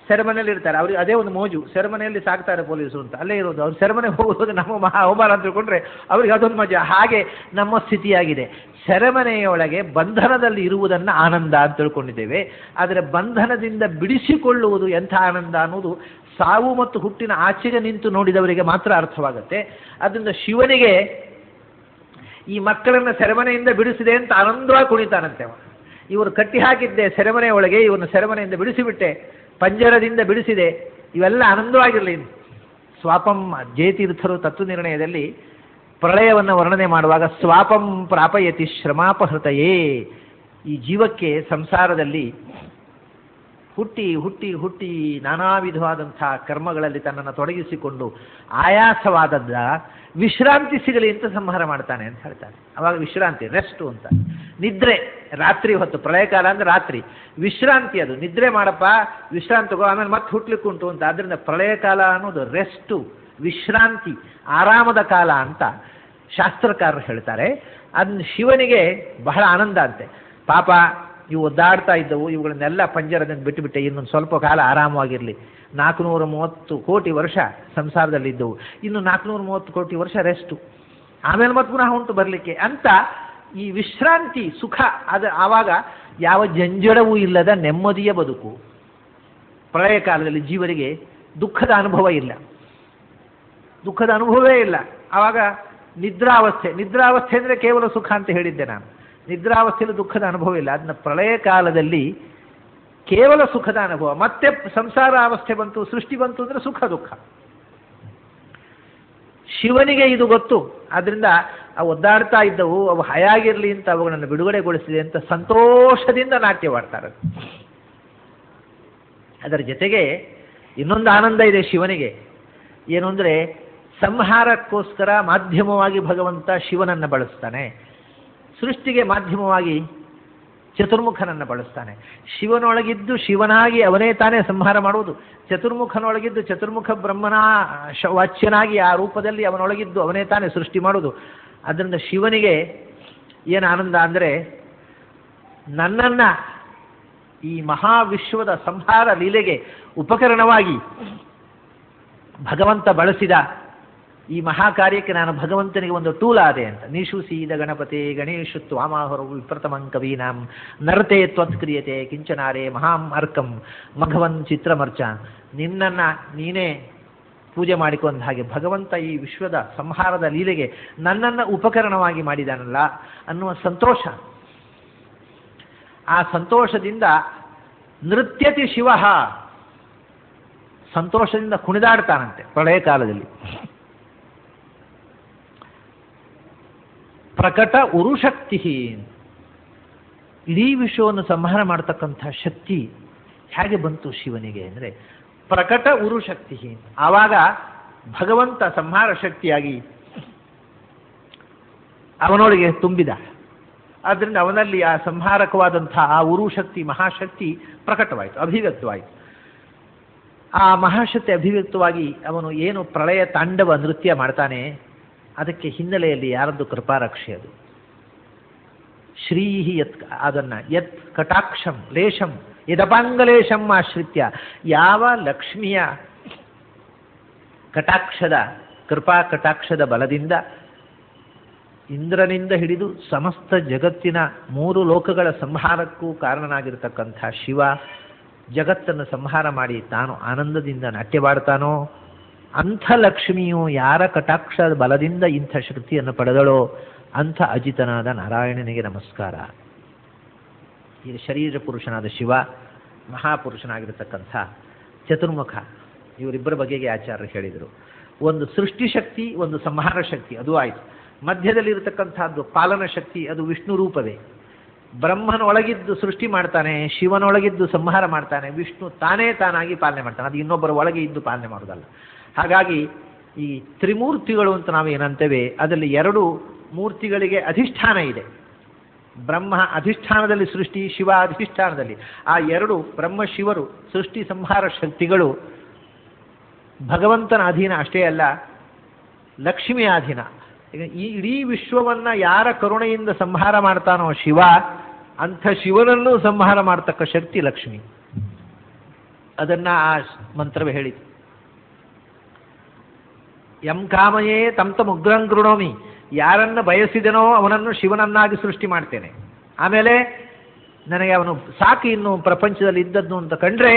ಸೆರೆಮನೆಯಲ್ಲಿ ಇರ್ತಾರೆ. ಅವ್ರಿಗೆ ಅದೇ ಒಂದು ಮೋಜು, ಸೆರೆಮನೆಯಲ್ಲಿ ಸಾಕ್ತಾರೆ ಪೊಲೀಸರು ಅಂತ, ಅಲ್ಲೇ ಇರೋದು. ಅವ್ರು ಸೆರೆಮನೆಗೆ ಹೋಗೋದು ನಮ್ಮ ಮಹಾ ಅವಮಾನ ಅಂತ ತಿಳ್ಕೊಂಡ್ರೆ ಅವ್ರಿಗೆ ಅದೊಂದು ಮಜಾ. ಹಾಗೆ ನಮ್ಮ ಸ್ಥಿತಿಯಾಗಿದೆ. ಸೆರೆಮನೆಯೊಳಗೆ ಬಂಧನದಲ್ಲಿ ಇರುವುದನ್ನು ಆನಂದ ಅಂತ ತಿಳ್ಕೊಂಡಿದ್ದೇವೆ. ಆದರೆ ಬಂಧನದಿಂದ ಬಿಡಿಸಿಕೊಳ್ಳುವುದು ಎಂಥ ಆನಂದ ಅನ್ನೋದು ಸಾವು ಮತ್ತು ಹುಟ್ಟಿನ ಆಚೆಗೆ ನಿಂತು ನೋಡಿದವರಿಗೆ ಮಾತ್ರ ಅರ್ಥವಾಗುತ್ತೆ. ಅದರಿಂದ ಶಿವನಿಗೆ ಈ ಮಕ್ಕಳನ್ನು ಸೆರೆಮನೆಯಿಂದ ಬಿಡಿಸಿದೆ ಅಂತ ಆನಂದವಾಗಿ ಕುಣಿತಾನಂತೆ ಅವ. ಇವರು ಕಟ್ಟಿ ಹಾಕಿದ್ದೆ ಸೆರೆಮನೆ ಒಳಗೆ, ಇವನು ಸೆರೆಮನೆಯಿಂದ ಬಿಡಿಸಿಬಿಟ್ಟೆ, ಪಂಜರದಿಂದ ಬಿಡಿಸಿದೆ, ಇವೆಲ್ಲ ಆನಂದವಾಗಿರಲಿ. ಸ್ವಾಪಂ ಜಯತೀರ್ಥರು ತತ್ವನಿರ್ಣಯದಲ್ಲಿ ಪ್ರಳಯವನ್ನು ವರ್ಣನೆ ಮಾಡುವಾಗ ಸ್ವಾಪಂ ಪ್ರಾಪಯತಿ ಶ್ರಮಾಪಹೃತಯೇ, ಈ ಜೀವಕ್ಕೆ ಸಂಸಾರದಲ್ಲಿ ಹುಟ್ಟಿ ಹುಟ್ಟಿ ಹುಟ್ಟಿ ನಾನಾ ವಿಧವಾದಂಥ ಕರ್ಮಗಳಲ್ಲಿ ತನ್ನನ್ನು ತೊಡಗಿಸಿಕೊಂಡು ಆಯಾಸವಾದದ್ದ ವಿಶ್ರಾಂತಿ ಸಿಗಲಿ ಅಂತ ಸಂಹಾರ ಮಾಡ್ತಾನೆ ಅಂತ ಹೇಳ್ತಾನೆ. ಅವಾಗ ವಿಶ್ರಾಂತಿ, ರೆಸ್ಟು ಅಂತ. ನಿದ್ರೆ, ರಾತ್ರಿ ಹೊತ್ತು, ಪ್ರಳಯ ಕಾಲ ಅಂದರೆ ರಾತ್ರಿ ವಿಶ್ರಾಂತಿ, ಅದು ನಿದ್ರೆ ಮಾಡಪ್ಪ, ವಿಶ್ರಾಂತಿ ತಗೋ, ಆಮೇಲೆ ಮತ್ತೆ ಹುಟ್ಲಿಕ್ಕೆ ಉಂಟು ಅಂತ. ಆದ್ದರಿಂದ ಪ್ರಳಯ ಕಾಲ ಅನ್ನೋದು ರೆಸ್ಟು, ವಿಶ್ರಾಂತಿ, ಆರಾಮದ ಕಾಲ ಅಂತ ಶಾಸ್ತ್ರಕಾರರು ಹೇಳ್ತಾರೆ. ಅದನ್ನ ಶಿವನಿಗೆ ಬಹಳ ಆನಂದ ಅಂತೆ. ಪಾಪ ಇವು ಒದ್ದಾಡ್ತಾ ಇದ್ದವು, ಇವುಗಳನ್ನೆಲ್ಲ ಪಂಜರದಿಂದ ಬಿಟ್ಟುಬಿಟ್ಟೆ, ಇನ್ನೊಂದು ಸ್ವಲ್ಪ ಕಾಲ ಆರಾಮವಾಗಿರಲಿ. 430 ಕೋಟಿ ವರ್ಷ ಸಂಸಾರದಲ್ಲಿದ್ದವು, ಇನ್ನು 430 ಕೋಟಿ ವರ್ಷ ರೆಸ್ಟು, ಆಮೇಲೆ ಮತ್ತೆ ಪುನಃ ಉಂಟು ಬರಲಿಕ್ಕೆ ಅಂತ. ಈ ವಿಶ್ರಾಂತಿ ಸುಖ, ಅದು ಆವಾಗ ಯಾವ ಜಂಜಡವೂ ಇಲ್ಲದ ನೆಮ್ಮದಿಯ ಬದುಕು. ಪ್ರಳಯ ಕಾಲದಲ್ಲಿ ಜೀವರಿಗೆ ದುಃಖದ ಅನುಭವ ಇಲ್ಲ, ದುಃಖದ ಅನುಭವವೇ ಇಲ್ಲ. ಆವಾಗ ನಿದ್ರಾವಸ್ಥೆ, ನಿದ್ರಾವಸ್ಥೆ ಅಂದರೆ ಕೇವಲ ಸುಖ ಅಂತ ಹೇಳಿದ್ದೆ ನಾನು. ನಿದ್ರಾವಸ್ಥೆಯಲ್ಲಿ ದುಃಖದ ಅನುಭವ ಇಲ್ಲ. ಅದನ್ನ ಪ್ರಳಯ ಕಾಲದಲ್ಲಿ ಕೇವಲ ಸುಖದ ಅನುಭವ. ಮತ್ತೆ ಸಂಸಾರ ಅವಸ್ಥೆ ಬಂತು, ಸೃಷ್ಟಿ ಬಂತು ಅಂದರೆ ಸುಖ ದುಃಖ. ಶಿವನಿಗೆ ಇದು ಗೊತ್ತು. ಆದ್ದರಿಂದ ಅವು ಒದ್ದಾಡ್ತಾ ಇದ್ದವು, ಅವು ಹಯಾಗಿರಲಿ ಅಂತ ಅವುಗಳನ್ನು ಬಿಡುಗಡೆಗೊಳಿಸಿದೆ ಅಂತ ಸಂತೋಷದಿಂದ ನಾಟ್ಯವಾಡ್ತಾರೆ. ಅದರ ಜೊತೆಗೆ ಇನ್ನೊಂದು ಆನಂದ ಇದೆ ಶಿವನಿಗೆ. ಏನು ಅಂದರೆ, ಸಂಹಾರಕ್ಕೋಸ್ಕರ ಮಾಧ್ಯಮವಾಗಿ ಭಗವಂತ ಶಿವನನ್ನು ಬಳಸ್ತಾನೆ, ಸೃಷ್ಟಿಗೆ ಮಾಧ್ಯಮವಾಗಿ ಚತುರ್ಮುಖನನ್ನು ಬಳಸ್ತಾನೆ. ಶಿವನೊಳಗಿದ್ದು ಶಿವನಾಗಿ ಅವನೇ ತಾನೇ ಸಂಹಾರ ಮಾಡುವುದು, ಚತುರ್ಮುಖನೊಳಗಿದ್ದು ಚತುರ್ಮುಖ ಬ್ರಹ್ಮನ ವಾಚ್ಯನಾಗಿ ಆ ರೂಪದಲ್ಲಿ ಅವನೊಳಗಿದ್ದು ಅವನೇ ತಾನೇ ಸೃಷ್ಟಿ ಮಾಡುವುದು. ಅದರಿಂದ ಶಿವನಿಗೆ ಏನು ಆನಂದ ಅಂದರೆ, ನನ್ನನ್ನು ಈ ಮಹಾವಿಶ್ವದ ಸಂಹಾರ ಲೀಲೆಗೆ ಉಪಕರಣವಾಗಿ ಭಗವಂತ ಬಳಸಿದ ಈ ಮಹಾ ಕಾರ್ಯಕ್ಕೆ ನಾನು ಭಗವಂತನಿಗೆ ಒಂದು ಟೂಲ್ ಆದೆ ಅಂತ. ನೀಶುಸೀದ ಗಣಪತಿ ಗಣೇಶು ತ್ವಾಮಾಹರು ವಿಪ್ರತಮಂ ಕವೀನಾಂ ನರತೆ ತ್ವತ್ಕ್ರಿಯತೆ ಕಿಂಚನಾರೆ ಮಹಾಂ ಅರ್ಕಂ ಮಘವನ್ ಚಿತ್ರಮರ್ಚ. ನಿನ್ನನ್ನು ನೀನೇ ಪೂಜೆ ಮಾಡಿಕೊಂಡ ಹಾಗೆ ಭಗವಂತ ಈ ವಿಶ್ವದ ಸಂಹಾರದ ಲೀಲೆಗೆ ನನ್ನನ್ನು ಉಪಕರಣವಾಗಿ ಮಾಡಿದಾನಲ್ಲ ಅನ್ನುವ ಸಂತೋಷ. ಆ ಸಂತೋಷದಿಂದ ನೃತ್ಯತಿ ಶಿವ, ಸಂತೋಷದಿಂದ ಕುಣಿದಾಡ್ತಾನಂತೆ ಪ್ರಳಯ ಕಾಲದಲ್ಲಿ. ಪ್ರಕಟ ಉರುಶಕ್ತಿ, ಇಡೀ ವಿಶ್ವವನ್ನು ಸಂಹಾರ ಮಾಡತಕ್ಕಂಥ ಶಕ್ತಿ ಹೇಗೆ ಬಂತು ಶಿವನಿಗೆ ಅಂದರೆ ಪ್ರಕಟ ಉರುಶಕ್ತಿ. ಆವಾಗ ಭಗವಂತ ಸಂಹಾರ ಶಕ್ತಿಯಾಗಿ ಅವನೊಳಗೆ ತುಂಬಿದ. ಆದ್ದರಿಂದ ಅವನಲ್ಲಿ ಆ ಸಂಹಾರಕವಾದಂಥ ಆ ಉರುಶಕ್ತಿ ಮಹಾಶಕ್ತಿ ಪ್ರಕಟವಾಯಿತು, ಅಭಿವ್ಯಕ್ತವಾಯಿತು. ಆ ಮಹಾಶಕ್ತಿ ಅಭಿವ್ಯಕ್ತವಾಗಿ ಅವನು ಏನು ಪ್ರಳಯ ತಾಂಡವ ನೃತ್ಯ ಮಾಡ್ತಾನೆ, ಅದಕ್ಕೆ ಹಿನ್ನೆಲೆಯಲ್ಲಿ ಯಾರದ್ದು ಕೃಪಾರಕ್ಷೆ ಅದು. ಶ್ರೀಹಿ ಯತ್, ಅದನ್ನು ಯತ್ ಕಟಾಕ್ಷಂ ಲೇಷಂ ಯದಪಾಂಗಲೇಶಂ ಆಶ್ರಿತ್ಯ, ಯಾವ ಲಕ್ಷ್ಮಿಯ ಕಟಾಕ್ಷದ ಕೃಪಾ ಕಟಾಕ್ಷದ ಬಲದಿಂದ ಇಂದ್ರನಿಂದ ಹಿಡಿದು ಸಮಸ್ತ ಜಗತ್ತಿನ 3 ಲೋಕಗಳ ಸಂಹಾರಕ್ಕೂ ಕಾರಣನಾಗಿರ್ತಕ್ಕಂಥ ಶಿವ ಜಗತ್ತನ್ನು ಸಂಹಾರ ಮಾಡಿ ತಾನು ಆನಂದದಿಂದ ನಾಟ್ಯವಾಡ್ತಾನೋ, ಅಂಥ ಲಕ್ಷ್ಮಿಯು ಯಾರ ಕಟಾಕ್ಷದ ಬಲದಿಂದ ಇಂಥ ಶಕ್ತಿಯನ್ನು ಪಡೆದಳೋ ಅಂಥ ಅಜಿತನಾದ ನಾರಾಯಣನಿಗೆ ನಮಸ್ಕಾರ. ಈ ಶರೀರ ಪುರುಷನಾದ ಶಿವ, ಮಹಾಪುರುಷನಾಗಿರತಕ್ಕಂಥ ಚತುರ್ಮುಖ, ಇವರಿಬ್ಬರ ಬಗೆಗೆ ಆಚಾರ್ಯರು ಹೇಳಿದರು. ಒಂದು ಸೃಷ್ಟಿ ಶಕ್ತಿ, ಒಂದು ಸಂಹಾರ ಶಕ್ತಿ, ಅದು ಆಯಿತು. ಮಧ್ಯದಲ್ಲಿರತಕ್ಕಂಥದ್ದು ಪಾಲನ ಶಕ್ತಿ, ಅದು ವಿಷ್ಣು ರೂಪವೇ. ಬ್ರಹ್ಮನೊಳಗಿದ್ದು ಸೃಷ್ಟಿ ಮಾಡ್ತಾನೆ, ಶಿವನೊಳಗಿದ್ದು ಸಂಹಾರ ಮಾಡ್ತಾನೆ, ವಿಷ್ಣು ತಾನೇ ತಾನಾಗಿ ಪಾಲನೆ ಮಾಡ್ತಾನೆ, ಅದು ಇನ್ನೊಬ್ಬರ ಒಳಗೆ ಇದ್ದು ಪಾಲನೆ ಮಾಡೋದಲ್ಲ. ಹಾಗಾಗಿ ಈ ತ್ರಿಮೂರ್ತಿಗಳು ಅಂತ ನಾವು ಏನಂತೇವೆ, ಅದರಲ್ಲಿ 2 ಮೂರ್ತಿಗಳಿಗೆ ಅಧಿಷ್ಠಾನ ಇದೆ. ಬ್ರಹ್ಮ ಅಧಿಷ್ಠಾನದಲ್ಲಿ ಸೃಷ್ಟಿ, ಶಿವ ಅಧಿಷ್ಠಾನದಲ್ಲಿ. ಆ 2 ಬ್ರಹ್ಮ ಶಿವರು ಸೃಷ್ಟಿ ಸಂಹಾರ ಶಕ್ತಿಗಳು ಭಗವಂತನ ಅಧೀನ ಅಷ್ಟೇ ಅಲ್ಲ, ಲಕ್ಷ್ಮಿಯ ಅಧೀನ. ಈ ಇಡೀ ವಿಶ್ವವನ್ನು ಯಾರ ಕರುಣೆಯಿಂದ ಸಂಹಾರ ಮಾಡ್ತಾನೋ ಶಿವ, ಅಂಥ ಶಿವನನ್ನು ಸಂಹಾರ ಮಾಡತಕ್ಕ ಶಕ್ತಿ ಲಕ್ಷ್ಮಿ. ಅದನ್ನು ಆ ಮಂತ್ರವೇ ಹೇಳಿತು. ಯಂ ಕಾಮಯೇ ತಂ ತಂ ಉಗ್ರಂ ಗೃಣೋಮಿ, ಯಾರನ್ನು ಬಯಸಿದನೋ ಅವನನ್ನು ಶಿವನನ್ನಾಗಿ ಸೃಷ್ಟಿ ಮಾಡ್ತೇನೆ. ಆಮೇಲೆ ನನಗೆ ಅವನು ಸಾಕು ಇನ್ನು ಪ್ರಪಂಚದಲ್ಲಿ ಇದ್ದದ್ದು ಅಂತ ಕಂಡ್ರೆ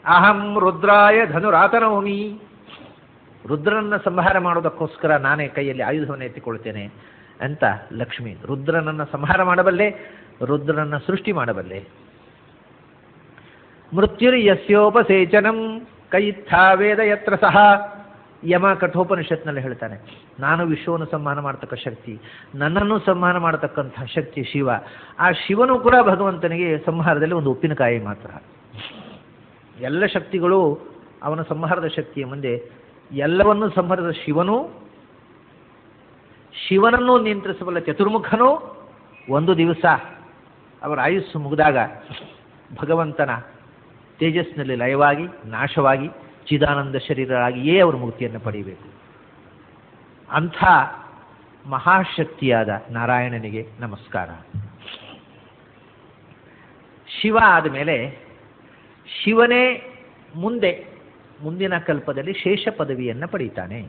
ಅಹಂ ರುದ್ರಾಯ ಧನುರಾತನೋಮಿ, ರುದ್ರನನ್ನು ಸಂಹಾರ ಮಾಡೋದಕ್ಕೋಸ್ಕರ ನಾನೇ ಕೈಯಲ್ಲಿ ಆಯುಧವನ್ನು ಎತ್ತಿಕೊಳ್ತೇನೆ ಅಂತ ಲಕ್ಷ್ಮಿ. ರುದ್ರನನ್ನು ಸಂಹಾರ ಮಾಡಬಲ್ಲೆ, ರುದ್ರನನ್ನು ಸೃಷ್ಟಿ ಮಾಡಬಲ್ಲೆ. ಮೃತ್ಯುರ್ಯಸ್ಯೋಪಸೇಚನಂ ಕೈತ್ಥಾ ವೇದ ಯತ್ರ ಸಹ, ಯಮ ಕಠೋಪನಿಷತ್ನಲ್ಲಿ ಹೇಳ್ತಾನೆ, ನಾನು ವಿಶ್ವವನ್ನು ಸಂಹಾರ ಮಾಡತಕ್ಕ ಶಕ್ತಿ, ನನ್ನನ್ನು ಸಂಹಾರ ಮಾಡತಕ್ಕಂಥ ಶಕ್ತಿ ಶಿವ. ಆ ಶಿವನು ಕೂಡ ಭಗವಂತನಿಗೆ ಸಂಹಾರದಲ್ಲಿ ಒಂದು ಉಪ್ಪಿನಕಾಯಿ ಮಾತ್ರ. ಎಲ್ಲ ಶಕ್ತಿಗಳು ಅವನ ಸಂಹಾರದ ಶಕ್ತಿಯ ಮುಂದೆ ಎಲ್ಲವನ್ನೂ ಸಂಹಾರದ ಶಿವನು, ಶಿವನನ್ನು ನಿಯಂತ್ರಿಸಬಲ್ಲ ಚತುರ್ಮುಖನು ಒಂದು ದಿವಸ ಅವರ ಆಯುಸ್ಸು ಮುಗಿದಾಗ ಭಗವಂತನ ತೇಜಸ್ಸಿನಲ್ಲಿ ಲಯವಾಗಿ ನಾಶವಾಗಿ ಚಿದಾನಂದ ಶರೀರರಾಗಿಯೇ ಅವರು ಮುಕ್ತಿಯನ್ನು ಪಡೆಯಬೇಕು. ಅಂಥ ಮಹಾಶಕ್ತಿಯಾದ ನಾರಾಯಣನಿಗೆ ನಮಸ್ಕಾರ. ಶಿವ ಆದಮೇಲೆ ಶಿವನೇ ಮುಂದಿನ ಕಲ್ಪದಲ್ಲಿ ಶೇಷ ಪದವಿಯನ್ನು ಪಡೀತಾನೆ.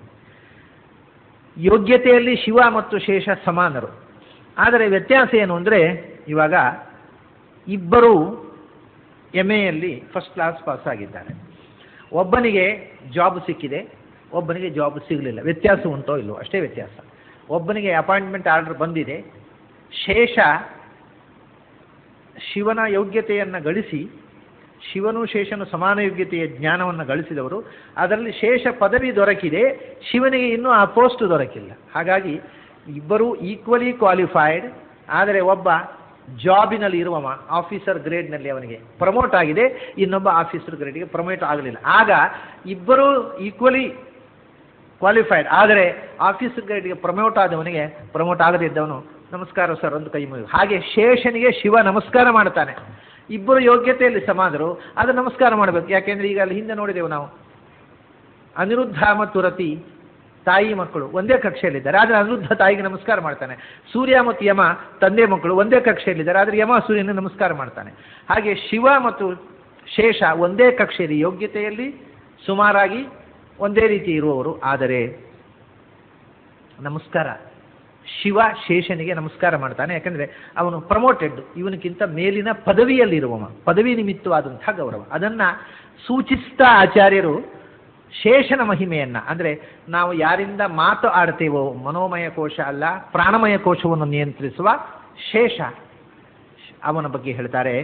ಯೋಗ್ಯತೆಯಲ್ಲಿ ಶಿವ ಮತ್ತು ಶೇಷ ಸಮಾನರು. ಆದರೆ ವ್ಯತ್ಯಾಸ ಏನು ಅಂದರೆ, ಇವಾಗ ಇಬ್ಬರೂ MAಯಲ್ಲಿ ಫಸ್ಟ್ ಕ್ಲಾಸ್ ಪಾಸ್ ಆಗಿದ್ದಾರೆ. ಒಬ್ಬನಿಗೆ ಜಾಬ್ ಸಿಕ್ಕಿದೆ, ಒಬ್ಬನಿಗೆ ಜಾಬ್ ಸಿಗಲಿಲ್ಲ. ವ್ಯತ್ಯಾಸ ಉಂಟೋ ಇಲ್ಲೋ ಅಷ್ಟೇ ವ್ಯತ್ಯಾಸ. ಒಬ್ಬನಿಗೆ ಅಪಾಯಿಂಟ್ಮೆಂಟ್ ಆರ್ಡರ್ ಬಂದಿದೆ, ಶೇಷ ಶಿವನ ಯೋಗ್ಯತೆಯನ್ನು ಗಳಿಸಿ ಶಿವನು ಶೇಷನು ಸಮಾನ ಯೋಗ್ಯತೆಯ ಜ್ಞಾನವನ್ನು ಗಳಿಸಿದವರು. ಅದರಲ್ಲಿ ಶೇಷ ಪದವಿ ದೊರಕಿದೆ, ಶಿವನಿಗೆ ಇನ್ನೂ ಆ ಪೋಸ್ಟ್ ದೊರಕಿಲ್ಲ. ಹಾಗಾಗಿ ಇಬ್ಬರೂ ಈಕ್ವಲಿ ಕ್ವಾಲಿಫೈಡ್. ಆದರೆ ಒಬ್ಬ ಜಾಬಿನಲ್ಲಿ ಇರುವವ ಆಫೀಸರ್ ಗ್ರೇಡ್ನಲ್ಲಿ ಅವನಿಗೆ ಪ್ರಮೋಟ್ ಆಗಿದೆ, ಇನ್ನೊಬ್ಬ ಆಫೀಸರ್ ಗ್ರೇಡ್ಗೆ ಪ್ರಮೋಟ್ ಆಗಲಿಲ್ಲ. ಆಗ ಇಬ್ಬರೂ ಈಕ್ವಲಿ ಕ್ವಾಲಿಫೈಡ್. ಆದರೆ ಆಫೀಸರ್ ಗ್ರೇಡ್ಗೆ ಪ್ರಮೋಟ್ ಆದವನಿಗೆ ಪ್ರಮೋಟ್ ಆಗದೇ ಇದ್ದವನು ನಮಸ್ಕಾರ ಸರ್ ಒಂದು ಕೈ ಮುಗಿ. ಹಾಗೆ ಶೇಷನಿಗೆ ಶಿವ ನಮಸ್ಕಾರ ಮಾಡ್ತಾನೆ. ಇಬ್ಬರು ಯೋಗ್ಯತೆಯಲ್ಲಿ ಸಮಾನರು, ಅದು ನಮಸ್ಕಾರ ಮಾಡಬೇಕು. ಯಾಕೆಂದ್ರೆ ಈಗ ಅಲ್ಲಿ ಹಿಂದೆ ನೋಡಿದೆವು ನಾವು, ಅನಿರುದ್ಧ ಮತ್ತು ರತಿ ತಾಯಿ ಮಕ್ಕಳು ಒಂದೇ ಕಕ್ಷೆಯಲ್ಲಿದ್ದಾರೆ, ಆದರೆ ಅನಿರುದ್ಧ ತಾಯಿಗೆ ನಮಸ್ಕಾರ ಮಾಡ್ತಾನೆ. ಸೂರ್ಯ ಮತ್ತು ಯಮ ತಂದೆ ಮಕ್ಕಳು ಒಂದೇ ಕಕ್ಷೆಯಲ್ಲಿದ್ದಾರೆ, ಆದರೆ ಯಮ ಸೂರ್ಯನಿಗೆ ನಮಸ್ಕಾರ ಮಾಡ್ತಾನೆ. ಹಾಗೆ ಶಿವ ಮತ್ತು ಶೇಷ ಒಂದೇ ಕಕ್ಷೆಯಲ್ಲಿ ಯೋಗ್ಯತೆಯಲ್ಲಿ ಸುಮಾರಾಗಿ ಒಂದೇ ರೀತಿ ಇರುವವರು. ಆದರೆ ನಮಸ್ಕಾರ ಶಿವ ಶೇಷನಿಗೆ ನಮಸ್ಕಾರ ಮಾಡ್ತಾನೆ. ಯಾಕಂದರೆ ಅವನು ಪ್ರಮೋಟೆಡ್, ಇವನಿಗಿಂತ ಮೇಲಿನ ಪದವಿಯಲ್ಲಿರುವವ, ಪದವಿ ನಿಮಿತ್ತವಾದಂಥ ಗೌರವ. ಅದನ್ನು ಸೂಚಿಸ್ತಾ ಆಚಾರ್ಯರು ಶೇಷನ ಮಹಿಮೆಯನ್ನು, ಅಂದರೆ ನಾವು ಯಾರಿಂದ ಮಾತು ಆಡ್ತೇವೋ, ಮನೋಮಯ ಕೋಶ ಅಲ್ಲ ಪ್ರಾಣಮಯ ಕೋಶವನ್ನು ನಿಯಂತ್ರಿಸುವ ಶೇಷ, ಅವನ ಬಗ್ಗೆ ಹೇಳ್ತಾರೆ.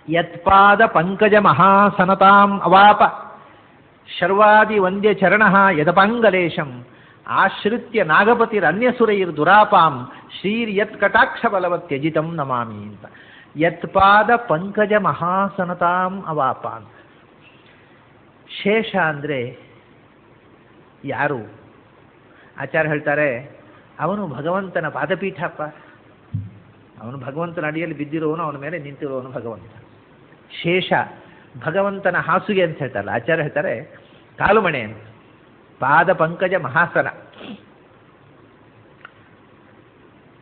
ಯತ್ಪಾದ ಪಂಕಜ ಮಹಾಸನತಾಂ ಅವಾಪ ಶರ್ವಾದಿ ವಂದ್ಯ ಚರಣ ಯದಪಾಂಗಲೇಶಂ ಆಶ್ರಿತ್ಯ ನಾಗಪತಿರನ್ಯಸುರೈರ್ ದುರಾಪಾಂ ಶ್ರೀರ್ ಯತ್ ಕಟಾಕ್ಷ ಬಲವತ್ಯಜಿತಂ ನಮಾಮಿ ಅಂತ. ಯತ್ಪಾದ ಪಂಕಜ ಮಹಾಸನತಾಂ ಅವಾಪ. ಶೇಷ ಅಂದರೆ ಯಾರು? ಆಚಾರ್ಯ ಹೇಳ್ತಾರೆ, ಅವನು ಭಗವಂತನ ಪಾದಪೀಠಪ್ಪ. ಅವನು ಭಗವಂತನ ಅಡಿಯಲ್ಲಿ ಬಿದ್ದಿರುವವನು, ಅವನ ಮೇಲೆ ನಿಂತಿರುವವನು ಭಗವಂತ. ಶೇಷ ಭಗವಂತನ ಹಾಸುಗೆ ಅಂತ ಹೇಳ್ತಾರಲ್ಲ, ಆಚಾರ್ಯ ಹೇಳ್ತಾರೆ ಕಾಲುಮಣೆ ಅಂತ. ಪಾದ ಪಂಕಜ ಮಹಾಸನ,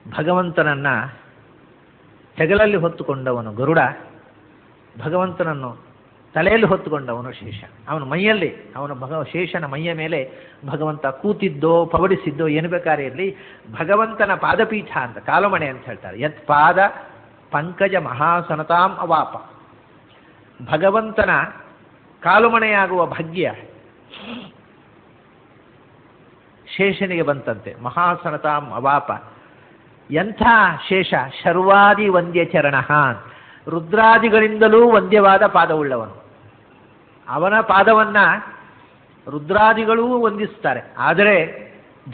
ಭಗವಂತನನ್ನ ಹೆಗಲಲ್ಲಿ ಹೊತ್ತುಕೊಂಡವನು ಗರುಡ, ಭಗವಂತನನ್ನು ತಲೆಯಲ್ಲಿ ಹೊತ್ತುಕೊಂಡವನು ಶೇಷ. ಅವನ ಮೈಯಲ್ಲಿ, ಶೇಷನ ಮೈಯ ಮೇಲೆ ಭಗವಂತ ಕೂತಿದ್ದೋ ಪವಡಿಸಿದ್ದೋ ಏನು ಬೇಕಾದ್ರೆ ಇರಲಿ, ಭಗವಂತನ ಪಾದಪೀಠ ಅಂತ, ಕಾಲುಮಣೆ ಅಂತ ಹೇಳ್ತಾರೆ. ಯತ್ ಪಾದ ಪಂಕಜ ಮಹಾಸನತಾಂ ಅವಾಪ. ಭಗವಂತನ ಕಾಲುಮಣೆಯಾಗುವ ಭಾಗ್ಯ ಶೇಷನಿಗೆ ಬಂತಂತೆ. ಮಹಾಸನತಾಂ ಅವಾಪ. ಎಂಥ ಶೇಷ? ಶರ್ವಾದಿ ವಂದ್ಯ ಚರಣ, ರುದ್ರಾದಿಗಳಿಂದಲೂ ವಂದ್ಯವಾದ ಪಾದವುಳ್ಳವನು. ಅವನ ಪಾದವನ್ನ ರುದ್ರಾದಿಗಳೂ ವಂದಿಸ್ತಾರೆ, ಆದರೆ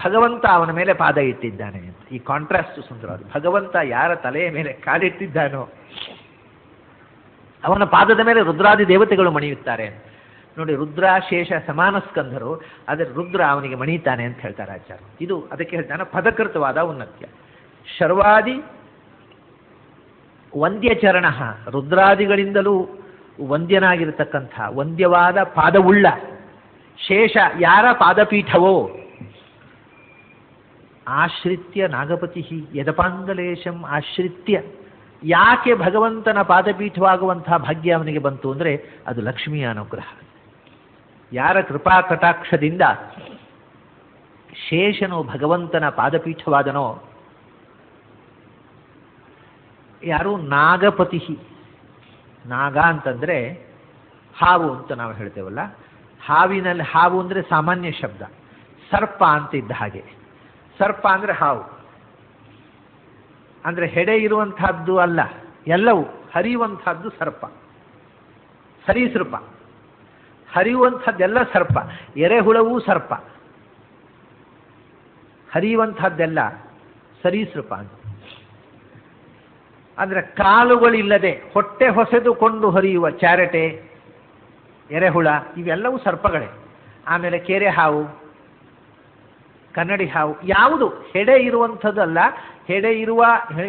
ಭಗವಂತ ಅವನ ಮೇಲೆ ಪಾದ ಇಟ್ಟಿದ್ದಾನೆ ಅಂತ. ಈ ಕಾಂಟ್ರಾಸ್ಟ್ ಸುಂದರವಾದ. ಭಗವಂತ ಯಾರ ತಲೆಯ ಮೇಲೆ ಕಾಲಿಟ್ಟಿದ್ದಾನೋ ಅವನ ಪಾದದ ಮೇಲೆ ರುದ್ರಾದಿ ದೇವತೆಗಳು ಮಣಿಯುತ್ತಾರೆ ನೋಡಿ. ರುದ್ರ ಶೇಷ ಸಮಾನ ಸ್ಕಂಧರು, ಆದರೆ ರುದ್ರ ಅವನಿಗೆ ಮಣಿಯುತ್ತಾನೆ ಅಂತ ಹೇಳ್ತಾರೆ ಆಚಾರ್ಯ. ಇದು ಅದಕ್ಕೆ ಹೇಳ್ತಾನೆ ಪದಕೃತವಾದ ಉನ್ನತ್ಯ. ಶರ್ವಾದಿ ವಂದ್ಯಚರಣ, ರುದ್ರಾದಿಗಳಿಂದಲೂ ವಂದ್ಯನಾಗಿರತಕ್ಕಂಥ ವಂದ್ಯವಾದ ಪಾದವುಳ್ಳ ಶೇಷ ಯಾರ ಪಾದಪೀಠವೋ, ಆಶ್ರಿತ್ಯ ನಾಗಪತಿ ಯದಪಾಂಗಲೇಶಂ ಆಶ್ರಿತ್ಯ. ಯಾಕೆ ಭಗವಂತನ ಪಾದಪೀಠವಾಗುವಂತಹ ಭಾಗ್ಯ ಅವನಿಗೆ ಬಂತು ಅಂದರೆ ಅದು ಲಕ್ಷ್ಮಿಯ ಅನುಗ್ರಹ. ಯಾರ ಕೃಪಾ ಕಟಾಕ್ಷದಿಂದ ಶೇಷನು ಭಗವಂತನ ಪಾದಪೀಠವಾದನೋ, ಯಾರು? ನಾಗಪತಿ. ನಾಗ ಅಂತಂದರೆ ಹಾವು ಅಂತ ನಾವು ಹೇಳ್ತೇವಲ್ಲ, ಹಾವಿನಲ್ಲಿ ಹಾವು ಅಂದರೆ ಸಾಮಾನ್ಯ ಶಬ್ದ. ಸರ್ಪ ಅಂತ ಇದ್ದ ಹಾಗೆ. ಸರ್ಪ ಅಂದರೆ ಹಾವು, ಅಂದರೆ ಹೆಡೆ ಇರುವಂತಹದ್ದು ಅಲ್ಲ, ಎಲ್ಲವೂ ಹರಿಯುವಂತಹದ್ದು ಸರ್ಪ, ಸರೀಸೃಪ. ಹರಿಯುವಂಥದ್ದೆಲ್ಲ ಸರ್ಪ. ಎರೆಹುಳವೂ ಸರ್ಪ, ಹರಿಯುವಂಥದ್ದೆಲ್ಲ ಸರೀಸೃಪ ಅಂತ. ಅಂದರೆ ಕಾಲುಗಳಿಲ್ಲದೆ ಹೊಟ್ಟೆ ಹೊಸೆದುಕೊಂಡು ಹರಿಯುವ ಚಾರಟೆ, ಎರೆಹುಳ, ಇವೆಲ್ಲವೂ ಸರ್ಪಗಳೇ. ಆಮೇಲೆ ಕೆರೆ ಹಾವು, ಕನ್ನಡಿ ಹಾವು, ಯಾವುದು ಹೆಡೆ ಇರುವಂಥದ್ದಲ್ಲ, ಹೆಡೆ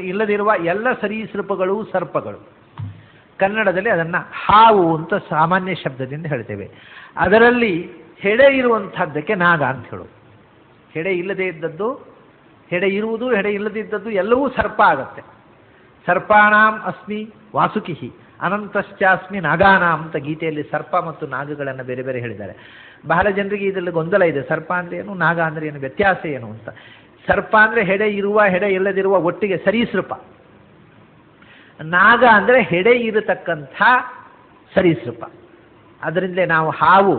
ಇಲ್ಲದಿರುವ ಎಲ್ಲ ಸರೀಸೃಪಗಳು ಸರ್ಪಗಳು. ಕನ್ನಡದಲ್ಲಿ ಅದನ್ನು ಹಾವು ಅಂತ ಸಾಮಾನ್ಯ ಶಬ್ದದಿಂದ ಹೇಳ್ತೇವೆ. ಅದರಲ್ಲಿ ಹೆಡೆ ಇರುವಂಥದ್ದಕ್ಕೆ ನಾಗ ಅಂತ ಹೇಳೋದು. ಹೆಡೆ ಇಲ್ಲದೇ ಇದ್ದದ್ದು, ಹೆಡೆ ಇರುವುದು, ಹೆಡೆ ಇಲ್ಲದಿದ್ದದ್ದು ಎಲ್ಲವೂ ಸರ್ಪ ಆಗತ್ತೆ. ಸರ್ಪಾಣಾಂ ಅಸ್ಮಿ ವಾಸುಕಿ ಅನಂತಶ್ಚಾಸ್ಮಿ ನಾಗಾನಾಂ ಅಂತ ಗೀತೆಯಲ್ಲಿ ಸರ್ಪ ಮತ್ತು ನಾಗಗಳನ್ನು ಬೇರೆ ಬೇರೆ ಹೇಳಿದ್ದಾರೆ. ಬಹಳ ಜನರಿಗೆ ಇದರಲ್ಲಿ ಗೊಂದಲ ಇದೆ, ಸರ್ಪ ಅಂದರೆ ಏನು, ನಾಗ ಅಂದರೆ ಏನು, ವ್ಯತ್ಯಾಸ ಏನು ಅಂತ. ಸರ್ಪ ಅಂದರೆ ಹೆಡೆ ಇರುವ ಹೆಡೆ ಇಲ್ಲದಿರುವ ಒಟ್ಟಿಗೆ ಸರೀಸೃಪ. ನಾಗ ಅಂದರೆ ಹೆಡೆ ಇರತಕ್ಕಂಥ ಸರೀಸೃಪ. ಅದರಿಂದಲೇ ನಾವು ಹಾವು,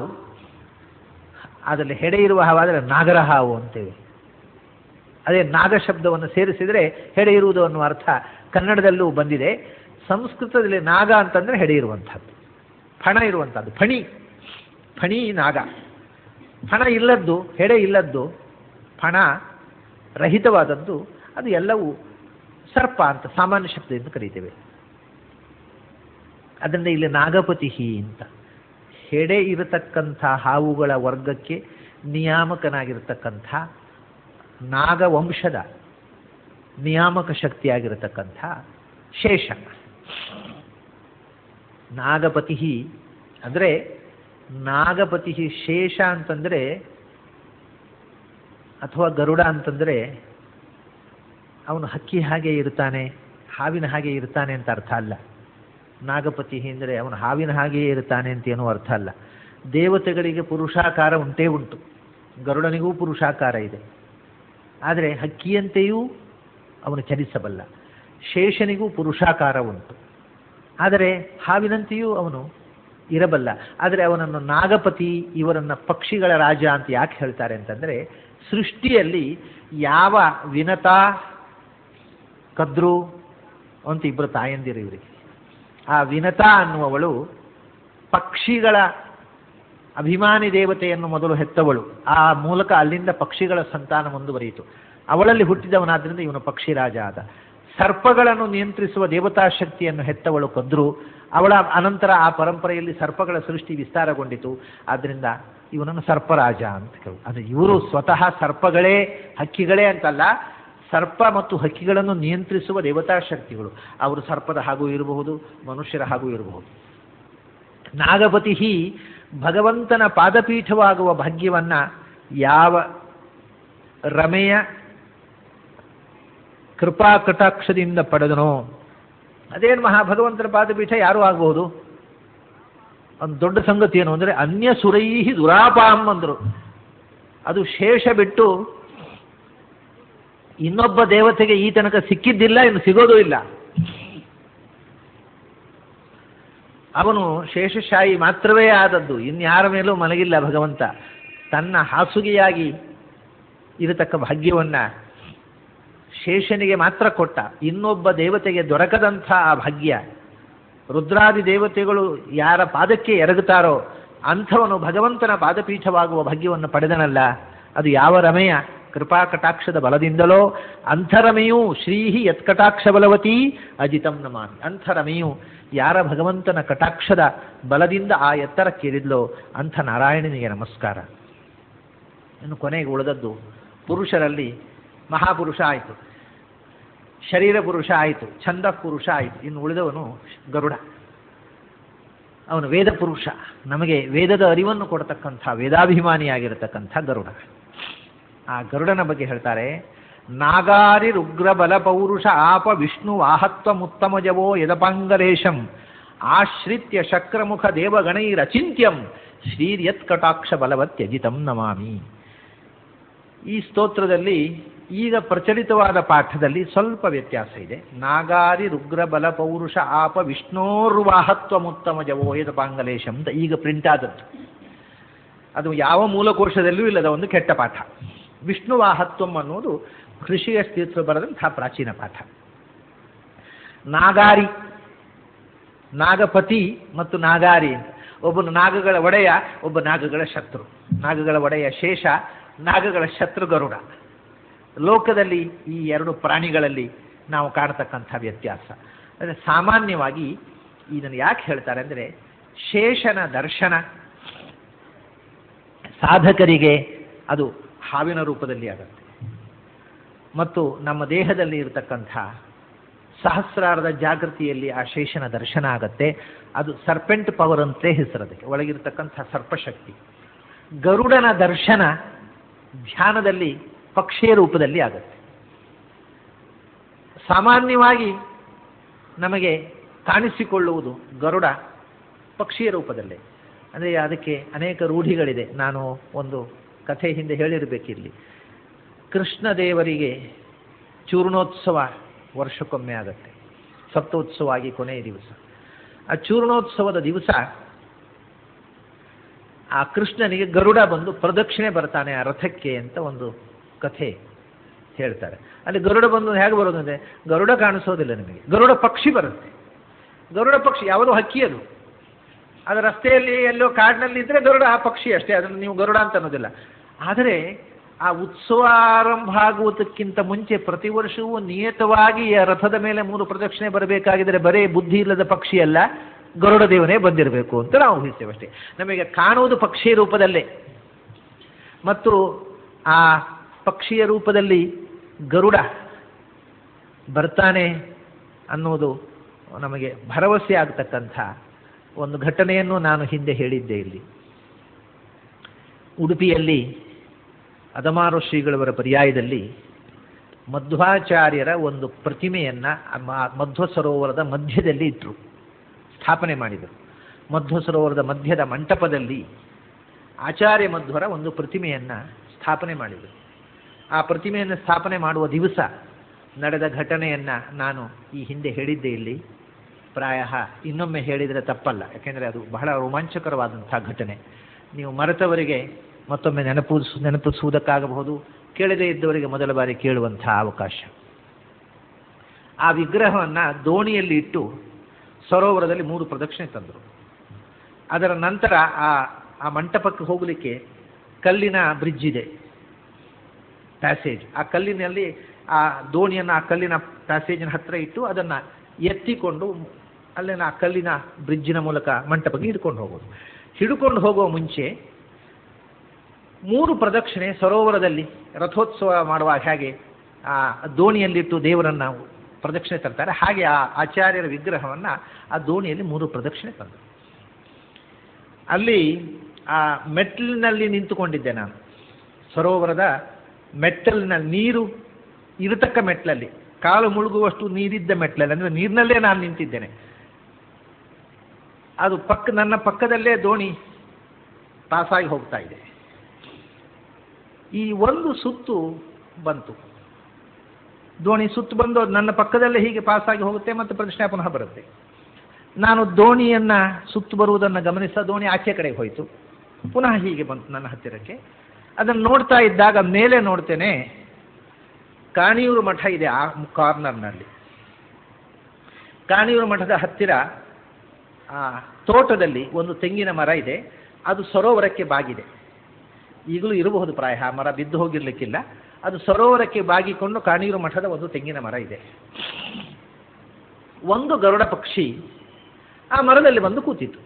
ಅದರಲ್ಲಿ ಹೆಡೆ ಇರುವ ಹಾವಾದರೆ ನಾಗರ ಹಾವು ಅಂತೇವೆ. ಅದೇ ನಾಗ ಶಬ್ದವನ್ನು ಸೇರಿಸಿದರೆ ಹೆಡೆ ಇರುವುದು ಅನ್ನುವ ಅರ್ಥ ಕನ್ನಡದಲ್ಲೂ ಬಂದಿದೆ. ಸಂಸ್ಕೃತದಲ್ಲಿ ನಾಗ ಅಂತಂದರೆ ಹೆಡೆ ಇರುವಂಥದ್ದು, ಫಣ ಇರುವಂಥದ್ದು. ಫಣಿ ನಾಗ. ಫಣ ಇಲ್ಲದ್ದು, ಹೆಡೆ ಇಲ್ಲದ್ದು, ಫಣ ರಹಿತವಾದದ್ದು, ಅದು ಎಲ್ಲವೂ ಸರ್ಪ ಅಂತ ಸಾಮಾನ್ಯ ಶಬ್ದದಿಂದ ಕರೀತೇವೆ. ಅದರಿಂದ ಇಲ್ಲಿ ನಾಗಪತಿ ಅಂತ ಹೆಡೆ ಇರತಕ್ಕಂಥ ಹಾವುಗಳ ವರ್ಗಕ್ಕೆ ನಿಯಾಮಕನಾಗಿರತಕ್ಕಂಥ ನಾಗವಂಶದ ನಿಯಾಮಕ ಶಕ್ತಿಯಾಗಿರತಕ್ಕಂಥ ಶೇಷ. ನಾಗಪತಿ ಅಂದರೆ ನಾಗಪತಿ ಶೇಷ ಅಂತಂದರೆ ಅಥವಾ ಗರುಡ ಅಂತಂದರೆ ಅವನು ಹಕ್ಕಿ ಹಾಗೆ ಇರ್ತಾನೆ, ಹಾವಿನ ಹಾಗೆ ಇರ್ತಾನೆ ಅಂತ ಅರ್ಥ ಅಲ್ಲ. ನಾಗಪತಿ ಅಂದರೆ ಅವನು ಹಾವಿನ ಹಾಗೆಯೇ ಇರ್ತಾನೆ ಅಂತ ಏನೂ ಅರ್ಥ ಅಲ್ಲ. ದೇವತೆಗಳಿಗೆ ಪುರುಷಾಕಾರ ಉಂಟೇ ಉಂಟು, ಗರುಡನಿಗೂ ಪುರುಷಾಕಾರ ಇದೆ. ಆದರೆ ಹಕ್ಕಿಯಂತೆಯೂ ಅವನು ಚಲಿಸಬಲ್ಲ. ಶೇಷನಿಗೂ ಪುರುಷಾಕಾರ ಉಂಟು, ಆದರೆ ಹಾವಿನಂತೆಯೂ ಅವನು ಇರಬಲ್ಲ. ಆದರೆ ಅವನನ್ನು ನಾಗಪತಿ, ಇವರನ್ನು ಪಕ್ಷಿಗಳ ರಾಜ ಅಂತ ಯಾಕೆ ಹೇಳ್ತಾರೆ ಅಂತಂದರೆ, ಸೃಷ್ಟಿಯಲ್ಲಿ ಯಾವ ವಿನತಾ ಕದ್ರು ಅಂತ ಇಬ್ಬರು ತಾಯಂದಿರು ಇವರಿಗೆ. ಆ ವಿನತಾ ಅನ್ನುವವಳು ಪಕ್ಷಿಗಳ ಅಭಿಮಾನಿ ದೇವತೆಯನ್ನು ಮೊದಲು ಹೆತ್ತವಳು. ಆ ಮೂಲಕ ಅಲ್ಲಿಂದ ಪಕ್ಷಿಗಳ ಸಂತಾನ ಮುಂದುವರಿಯಿತು. ಅವಳಲ್ಲಿ ಹುಟ್ಟಿದವನಾದ್ರಿಂದ ಇವನು ಪಕ್ಷಿರಾಜ ಆದ. ಸರ್ಪಗಳನ್ನು ನಿಯಂತ್ರಿಸುವ ದೇವತಾ ಶಕ್ತಿಯನ್ನು ಹೆತ್ತವಳು ಕದ್ರು. ಅವಳ ಅನಂತರ ಆ ಪರಂಪರೆಯಲ್ಲಿ ಸರ್ಪಗಳ ಸೃಷ್ಟಿ ವಿಸ್ತಾರಗೊಂಡಿತು. ಆದ್ದರಿಂದ ಇವನನ್ನು ಸರ್ಪರಾಜ ಅಂತ ಕೇಳು. ಅಂದರೆ ಇವರು ಸ್ವತಃ ಸರ್ಪಗಳೇ ಹಕ್ಕಿಗಳೇ ಅಂತಲ್ಲ, ಸರ್ಪ ಮತ್ತು ಹಕ್ಕಿಗಳನ್ನು ನಿಯಂತ್ರಿಸುವ ದೇವತಾ ಶಕ್ತಿಗಳು. ಅವರು ಸರ್ಪದ ಹಾಗೂ ಇರಬಹುದು, ಮನುಷ್ಯರ ಹಾಗೂ ಇರಬಹುದು. ನಾಗಪತಿ ಭಗವಂತನ ಪಾದಪೀಠವಾಗುವ ಭಾಗ್ಯವನ್ನು ಯಾವ ರಮೆಯ ಕೃಪಾ ಕಟಾಕ್ಷದಿಂದ ಪಡೆದನೋ, ಅದೇನು ಭಗವಂತನ ಪಾದಪೀಠ ಯಾರೂ ಆಗಬಹುದು. ಒಂದು ದೊಡ್ಡ ಸಂಗತಿ ಏನು ಅಂದರೆ ಅನ್ಯ ಸುರೈಹಿ ದುರಾಪಾಂ ಅಂದರು. ಅದು ಶೇಷ ಬಿಟ್ಟು ಇನ್ನೊಬ್ಬ ದೇವತೆಗೆ ಈ ತನಕ ಸಿಕ್ಕಿದ್ದಿಲ್ಲ, ಇನ್ನು ಸಿಗೋದೂ ಇಲ್ಲ. ಅವನು ಶೇಷಶಾಹಿ ಮಾತ್ರವೇ ಆದದ್ದು, ಇನ್ಯಾರ ಮೇಲೂ ಮಲಗಿಲ್ಲ ಭಗವಂತ. ತನ್ನ ಹಾಸುಗೆಯಾಗಿ ಇರತಕ್ಕ ಭಾಗ್ಯವನ್ನು ಶೇಷನಿಗೆ ಮಾತ್ರ ಕೊಟ್ಟ. ಇನ್ನೊಬ್ಬ ದೇವತೆಗೆ ದೊರಕದಂಥ ಆ ಭಾಗ್ಯ, ರುದ್ರಾದಿ ದೇವತೆಗಳು ಯಾರ ಪಾದಕ್ಕೆ ಎರಗುತ್ತಾರೋ ಅಂಥವನು ಭಗವಂತನ ಪಾದಪೀಠವಾಗುವ ಭಾಗ್ಯವನ್ನು ಪಡೆದನಲ್ಲ. ಅದು ಯಾವ ರಮೆಯ ಕೃಪಾ ಕಟಾಕ್ಷದ ಬಲದಿಂದಲೋ, ಅಂಥರಮೆಯೂ ಶ್ರೀಹಿ ಯತ್ಕಟಾಕ್ಷ ಬಲವತಿ ಅಜಿತಂ ನಮಾಮಿ. ಅಂಥರಮೆಯು ಯಾರ ಭಗವಂತನ ಕಟಾಕ್ಷದ ಬಲದಿಂದ ಆ ಎತ್ತರಕ್ಕೇರಿದ್ಲೋ ಅಂಥ ನಾರಾಯಣನಿಗೆ ನಮಸ್ಕಾರ. ಇನ್ನು ಕೊನೆಗೆ ಉಳಿದದ್ದು ಪುರುಷರಲ್ಲಿ ಮಹಾಪುರುಷ ಆಯಿತು, ಶರೀರ ಪುರುಷ ಆಯಿತು, ಛಂದ ಪುರುಷ ಆಯಿತು. ಇನ್ನು ಉಳಿದವನು ಗರುಡ. ಅವನು ವೇದ ಪುರುಷ, ನಮಗೆ ವೇದದ ಅರಿವನ್ನು ಕೊಡತಕ್ಕಂಥ ವೇದಾಭಿಮಾನಿಯಾಗಿರತಕ್ಕಂಥ ಗರುಡ. ಆ ಗರುಡನ ಬಗ್ಗೆ ಹೇಳ್ತಾರೆ, ನಾಗಾರಿ ರುಗ್ರ ಬಲ ಪೌರುಷ ಆಪ ವಿಷ್ಣು ವಾಹತ್ವ ಮುತ್ತಮಜವೋ ಯದಪಾಂಗಲೇಶಂ ಆಶ್ರಿತ್ಯ ಶಕ್ರಮುಖ ದೇವಗಣೈರಚಿಂತ್ಯಂ ಶ್ರೀರ್ಯತ್ ಕಟಾಕ್ಷ ಬಲವತ್ಯಜಿತಂ ನಮಾಮಿ. ಈ ಸ್ತೋತ್ರದಲ್ಲಿ ಈಗ ಪ್ರಚಲಿತವಾದ ಪಾಠದಲ್ಲಿ ಸ್ವಲ್ಪ ವ್ಯತ್ಯಾಸ ಇದೆ. ನಾಗಾರಿ ರುಗ್ರ ಬಲ ಪೌರುಷ ಆಪ ವಿಷ್ಣೋರ್ವಾಹತ್ವ ಮುತ್ತಮಜವೋ ಯದಪಾಂಗಲೇಶಂ ಅಂತ ಈಗ ಪ್ರಿಂಟ್ ಆದದ್ದು. ಅದು ಯಾವ ಮೂಲಕೋಶದಲ್ಲೂ ಇಲ್ಲದ ಒಂದು ಕೆಟ್ಟ ಪಾಠ. ವಿಷ್ಣುವಾಹತ್ವಂ ಅನ್ನೋದು ಋಷಿಯ ತೀರ್ಥ ಬರೆದಂತಹ ಪ್ರಾಚೀನ ಪಾಠ. ನಾಗಾರಿ, ನಾಗಪತಿ ಮತ್ತು ನಾಗಾರಿ ಅಂತ. ಒಬ್ಬನು ನಾಗಗಳ ಒಡೆಯ, ಒಬ್ಬ ನಾಗಗಳ ಶತ್ರು. ನಾಗಗಳ ಒಡೆಯ ಶೇಷ, ನಾಗಗಳ ಶತ್ರು ಗರುಡ. ಲೋಕದಲ್ಲಿ ಈ ಎರಡು ಪ್ರಾಣಿಗಳಲ್ಲಿ ನಾವು ಕಾಣತಕ್ಕಂಥ ವ್ಯತ್ಯಾಸ. ಅಂದರೆ ಸಾಮಾನ್ಯವಾಗಿ ಇದನ್ನು ಯಾಕೆ ಹೇಳ್ತಾರೆ ಅಂದರೆ, ಶೇಷನ ದರ್ಶನ ಸಾಧಕರಿಗೆ ಅದು ಹಾವಿನ ರೂಪದಲ್ಲಿ ಆಗುತ್ತೆ, ಮತ್ತು ನಮ್ಮ ದೇಹದಲ್ಲಿ ಇರತಕ್ಕಂಥ ಸಹಸ್ರಾರದ ಜಾಗೃತಿಯಲ್ಲಿ ಆ ಶೇಷನ ದರ್ಶನ ಆಗತ್ತೆ. ಅದು ಸರ್ಪೆಂಟ್ ಪವರ್ ಅಂತಲೇ ಹೆಸರದಕ್ಕೆ, ಒಳಗಿರತಕ್ಕಂಥ ಸರ್ಪಶಕ್ತಿ. ಗರುಡನ ದರ್ಶನ ಧ್ಯಾನದಲ್ಲಿ ಪಕ್ಷಿಯ ರೂಪದಲ್ಲಿ ಆಗುತ್ತೆ. ಸಾಮಾನ್ಯವಾಗಿ ನಮಗೆ ಕಾಣಿಸಿಕೊಳ್ಳುವುದು ಗರುಡ ಪಕ್ಷಿಯ ರೂಪದಲ್ಲೇ. ಅಂದರೆ ಅದಕ್ಕೆ ಅನೇಕ ರೂಢಿಗಳಿದೆ. ನಾನು ಒಂದು ಕಥೆ ಹಿಂದೆ ಹೇಳಿರಬೇಕಿಲ್ಲಿ. ಕೃಷ್ಣದೇವರಿಗೆ ಚೂರ್ಣೋತ್ಸವ ವರ್ಷಕ್ಕೊಮ್ಮೆ ಆಗುತ್ತೆ, ಸಪ್ತೋತ್ಸವ ಆಗಿ ಕೊನೆಯ ದಿವಸ. ಆ ಚೂರ್ಣೋತ್ಸವದ ದಿವಸ ಆ ಕೃಷ್ಣನಿಗೆ ಗರುಡ ಬಂದು ಪ್ರದಕ್ಷಿಣೆ ಬರ್ತಾನೆ ಆ ರಥಕ್ಕೆ ಅಂತ ಒಂದು ಕಥೆ ಹೇಳ್ತಾರೆ. ಅಲ್ಲಿ ಗರುಡ ಬಂದು ಹೇಗೆ ಬರೋದು ಅಂದರೆ, ಗರುಡ ಕಾಣಿಸೋದಿಲ್ಲ ನಿಮಗೆ, ಗರುಡ ಪಕ್ಷಿ ಬರುತ್ತೆ. ಗರುಡ ಪಕ್ಷಿ ಯಾವುದೋ ಹಕ್ಕಿ ಅದು. ಅದು ರಸ್ತೆಯಲ್ಲಿ ಎಲ್ಲೋ ಕಾಡಿನಲ್ಲಿ ಇದ್ದರೆ ಗರುಡ ಆ ಪಕ್ಷಿ ಅಷ್ಟೇ, ಅದನ್ನು ನೀವು ಗರುಡ ಅಂತ ಅನ್ನೋದಿಲ್ಲ. ಆದರೆ ಆ ಉತ್ಸವ ಆರಂಭ ಆಗುವುದಕ್ಕಿಂತ ಮುಂಚೆ ಪ್ರತಿ ವರ್ಷವೂ ನಿಯತವಾಗಿ ಆ ರಥದ ಮೇಲೆ 3 ಪ್ರದಕ್ಷಿಣೆ ಬರಬೇಕಾಗಿದ್ದರೆ ಬರೇ ಬುದ್ಧಿ ಇಲ್ಲದ ಪಕ್ಷಿ ಅಲ್ಲ, ಗರುಡ ದೇವನೇ ಬಂದಿರಬೇಕು ಅಂತ ನಾವು ಊಹಿಸ್ತೇವೆ ಅಷ್ಟೇ. ನಮಗೆ ಕಾಣುವುದು ಪಕ್ಷಿಯ ರೂಪದಲ್ಲೇ, ಮತ್ತು ಆ ಪಕ್ಷಿಯ ರೂಪದಲ್ಲಿ ಗರುಡ ಬರ್ತಾನೆ ಅನ್ನೋದು ನಮಗೆ ಭರವಸೆ ಆಗ್ತಕ್ಕಂಥ ಒಂದು ಘಟನೆಯನ್ನು ನಾನು ಹಿಂದೆ ಹೇಳಿದ್ದೆ. ಇಲ್ಲಿ ಉಡುಪಿಯಲ್ಲಿ ಅದಮಾರು ಶ್ರೀಗಳವರ ಪರ್ಯಾಯದಲ್ಲಿ ಮಧ್ವಾಚಾರ್ಯರ ಒಂದು ಪ್ರತಿಮೆಯನ್ನು ಮಧ್ವ ಸರೋವರದ ಮಧ್ಯದಲ್ಲಿ ಇಟ್ಟರು, ಸ್ಥಾಪನೆ ಮಾಡಿದರು. ಮಧ್ವ ಸರೋವರದ ಮಧ್ಯದ ಮಂಟಪದಲ್ಲಿ ಆಚಾರ್ಯ ಮಧ್ವರ ಒಂದು ಪ್ರತಿಮೆಯನ್ನು ಸ್ಥಾಪನೆ ಮಾಡಿದರು. ಆ ಪ್ರತಿಮೆಯನ್ನು ಸ್ಥಾಪನೆ ಮಾಡುವ ದಿವಸ ನಡೆದ ಘಟನೆಯನ್ನು ನಾನು ಈ ಹಿಂದೆ ಹೇಳಿದ್ದೆ. ಇಲ್ಲಿ ಪ್ರಾಯ ಇನ್ನೊಮ್ಮೆ ಹೇಳಿದರೆ ತಪ್ಪಲ್ಲ, ಯಾಕೆಂದರೆ ಅದು ಬಹಳ ರೋಮಾಂಚಕರವಾದಂಥ ಘಟನೆ. ನೀವು ಮರೆತವರಿಗೆ ಮತ್ತೊಮ್ಮೆ ನೆನಪಿಸುವುದಕ್ಕಾಗಬಹುದು, ಕೇಳದೇ ಇದ್ದವರಿಗೆ ಮೊದಲ ಬಾರಿ ಕೇಳುವಂಥ ಅವಕಾಶ. ಆ ವಿಗ್ರಹವನ್ನು ದೋಣಿಯಲ್ಲಿ ಇಟ್ಟು ಸರೋವರದಲ್ಲಿ 3 ಪ್ರದಕ್ಷಿಣೆ ತಂದರು. ಅದರ ನಂತರ ಆ ಮಂಟಪಕ್ಕೆ ಹೋಗಲಿಕ್ಕೆ ಕಲ್ಲಿನ ಬ್ರಿಡ್ಜ್ ಇದೆ, ಪ್ಯಾಸೇಜ್. ಆ ಕಲ್ಲಿನಲ್ಲಿ ಆ ದೋಣಿಯನ್ನು ಆ ಕಲ್ಲಿನ ಪ್ಯಾಸೇಜಿನ ಹತ್ತಿರ ಇಟ್ಟು ಅದನ್ನು ಎತ್ತಿಕೊಂಡು ಅಲ್ಲಿನ ಆ ಕಲ್ಲಿನ ಬ್ರಿಡ್ಜಿನ ಮೂಲಕ ಮಂಟಪಕ್ಕೆ ಹಿಡ್ಕೊಂಡು ಹೋಗುವ ಮುಂಚೆ 3 ಪ್ರದಕ್ಷಿಣೆ ಸರೋವರದಲ್ಲಿ ರಥೋತ್ಸವ ಮಾಡುವ ಹಾಗೆ ಆ ದೋಣಿಯಲ್ಲಿಟ್ಟು ದೇವರನ್ನು ಪ್ರದಕ್ಷಿಣೆ ತರ್ತಾರೆ, ಹಾಗೆ ಆ ಆಚಾರ್ಯರ ವಿಗ್ರಹವನ್ನು ಆ ದೋಣಿಯಲ್ಲಿ 3 ಪ್ರದಕ್ಷಿಣೆ ತಂದರು. ಅಲ್ಲಿ ಆ ಮೆಟ್ಟಲಿನಲ್ಲಿ ನಿಂತುಕೊಂಡಿದ್ದೆ ನಾನು, ಸರೋವರದ ಮೆಟ್ಟಲಿನಲ್ಲಿ, ನೀರು ಇರತಕ್ಕ ಮೆಟ್ಟಲಲ್ಲಿ, ಕಾಲು ಮುಳುಗುವಷ್ಟು ನೀರಿದ್ದ ಮೆಟ್ಟಲಲ್ಲಿ, ಅಂದರೆ ನೀರಿನಲ್ಲೇ ನಾನು ನಿಂತಿದ್ದೇನೆ. ಅದು ನನ್ನ ಪಕ್ಕದಲ್ಲೇ ದೋಣಿ ಪಾಸಾಗಿ ಹೋಗ್ತಾ ಇದೆ. ಈ ಒಂದು ಸುತ್ತು ಬಂತು, ದೋಣಿ ಸುತ್ತು ಬಂದು ಅದು ನನ್ನ ಪಕ್ಕದಲ್ಲೇ ಹೀಗೆ ಪಾಸಾಗಿ ಹೋಗುತ್ತೆ ಮತ್ತು ಪ್ರದಕ್ಷಿಣೆ ಪುನಃ ಬರುತ್ತೆ. ನಾನು ದೋಣಿಯನ್ನು ಸುತ್ತು ಬರುವುದನ್ನು ಗಮನಿಸ ದೋಣಿ ಆಚೆ ಕಡೆಗೆ ಹೋಯಿತು, ಪುನಃ ಹೀಗೆ ಬಂತು ನನ್ನ ಹತ್ತಿರಕ್ಕೆ. ಅದನ್ನು ನೋಡ್ತಾ ಇದ್ದಾಗ ಮೇಲೆ ನೋಡ್ತೇನೆ ಕಾಣಿಯೂರು ಮಠ ಇದೆ ಆ ಕಾರ್ನರ್ನಲ್ಲಿ. ಕಾಣಿಯೂರು ಮಠದ ಹತ್ತಿರ ಆ ತೋಟದಲ್ಲಿ ಒಂದು ತೆಂಗಿನ ಮರ ಇದೆ, ಅದು ಸರೋವರಕ್ಕೆ ಬಾಗಿದೆ. ಈಗಲೂ ಇರಬಹುದು ಪ್ರಾಯ, ಆ ಮರ ಬಿದ್ದು ಹೋಗಿರ್ಲಿಕ್ಕಿಲ್ಲ. ಅದು ಸರೋವರಕ್ಕೆ ಬಾಗಿಕೊಂಡು ಕಾಣಿಯೂರು ಮಠದ ಒಂದು ತೆಂಗಿನ ಮರ ಇದೆ. ಒಂದು ಗರುಡ ಪಕ್ಷಿ ಆ ಮರದಲ್ಲಿ ಬಂದು ಕೂತಿತ್ತು.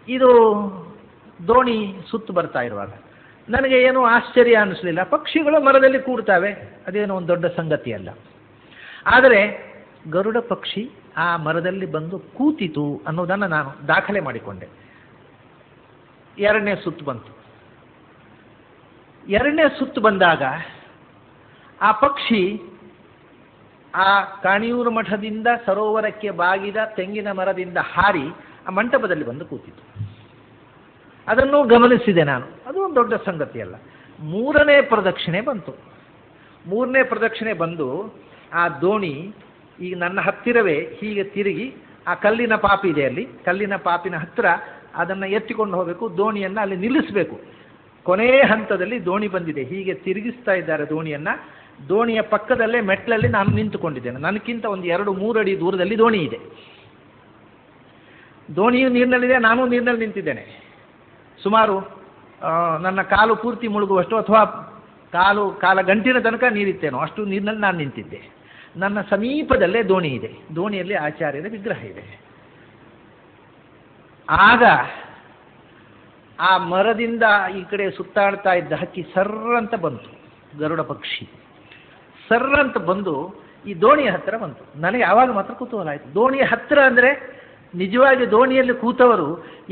ಇದು ದೋಣಿ ಸುತ್ತು ಬರ್ತಾ ಇರುವಾಗ ನನಗೆ ಏನೂ ಆಶ್ಚರ್ಯ ಅನ್ನಿಸಲಿಲ್ಲ. ಪಕ್ಷಿಗಳು ಮರದಲ್ಲಿ ಕೂಡ್ತಾವೆ, ಅದೇನೋ ಒಂದು ದೊಡ್ಡ ಸಂಗತಿ ಅಲ್ಲ. ಆದರೆ ಗರುಡ ಪಕ್ಷಿ ಆ ಮರದಲ್ಲಿ ಬಂದು ಕೂತಿತು ಅನ್ನೋದನ್ನು ನಾನು ದಾಖಲೆ ಮಾಡಿಕೊಂಡೆ. 2ನೇ ಸುತ್ತು ಬಂತು. 2ನೇ ಸುತ್ತು ಬಂದಾಗ ಆ ಪಕ್ಷಿ ಆ ಕಾಣಿಯೂರು ಮಠದಿಂದ ಸರೋವರಕ್ಕೆ ಬಾಗಿದ ತೆಂಗಿನ ಮರದಿಂದ ಹಾರಿ ಆ ಮಂಟಪದಲ್ಲಿ ಬಂದು ಕೂತಿತು. ಅದನ್ನು ಗಮನಿಸಿದೆ ನಾನು, ಅದು ಒಂದು ದೊಡ್ಡ ಸಂಗತಿ ಅಲ್ಲ. 3ನೇ ಪ್ರದಕ್ಷಿಣೆ ಬಂತು. 3ನೇ ಪ್ರದಕ್ಷಿಣೆ ಬಂದು ಆ ದೋಣಿ ಈಗ ನನ್ನ ಹತ್ತಿರವೇ ಹೀಗೆ ತಿರುಗಿ ಆ ಕಲ್ಲಿನ ಪಾಪಿ ಇದೆ, ಅಲ್ಲಿ ಕಲ್ಲಿನ ಪಾಪಿನ ಹತ್ತಿರ ಅದನ್ನು ಎತ್ತಿಕೊಂಡು ಹೋಗಬೇಕು, ದೋಣಿಯನ್ನು ಅಲ್ಲಿ ನಿಲ್ಲಿಸಬೇಕು. ಕೊನೆಯ ಹಂತದಲ್ಲಿ ದೋಣಿ ಬಂದಿದೆ, ಹೀಗೆ ತಿರುಗಿಸ್ತಾ ಇದ್ದಾರೆ ದೋಣಿಯನ್ನು. ದೋಣಿಯ ಪಕ್ಕದಲ್ಲೇ ಮೆಟ್ಲಲ್ಲಿ ನಾನು ನಿಂತುಕೊಂಡಿದ್ದೇನೆ. ನನಗಿಂತ ಒಂದು 2-3 ಅಡಿ ದೂರದಲ್ಲಿ ದೋಣಿ ಇದೆ. ದೋಣಿಯು ನೀರಿನಲ್ಲಿದೆ, ನಾನು ನೀರಿನಲ್ಲಿ ನಿಂತಿದ್ದೇನೆ. ಸುಮಾರು ನನ್ನ ಕಾಲು ಪೂರ್ತಿ ಮುಳುಗುವಷ್ಟು ಅಥವಾ ಕಾಲ ಗಂಟಿನ ತನಕ ನೀರಿತ್ತೇನೋ ಅಷ್ಟು ನೀರಿನಲ್ಲಿ ನಾನು ನಿಂತಿದ್ದೆ. ನನ್ನ ಸಮೀಪದಲ್ಲೇ ದೋಣಿ ಇದೆ, ದೋಣಿಯಲ್ಲಿ ಆಚಾರ್ಯರ ವಿಗ್ರಹ ಇದೆ. ಆಗ ಆ ಮರದಿಂದ ಈ ಕಡೆ ಸುತ್ತಾಡ್ತಾ ಇದ್ದ ಹಕ್ಕಿ ಸರ್ರಂತ ಬಂತು, ಗರುಡ ಪಕ್ಷಿ ಸರ್ರಂತ ಬಂದು ಈ ದೋಣಿಯ ಹತ್ತಿರ ಬಂತು. ನನಗೆ ಆವಾಗ ಮಾತ್ರ ಕುತೂಹಲ ಆಯಿತು. ದೋಣಿಯ ಹತ್ತಿರ ಅಂದರೆ ನಿಜವಾಗಿ ದೋಣಿಯಲ್ಲಿ ಕೂತವರು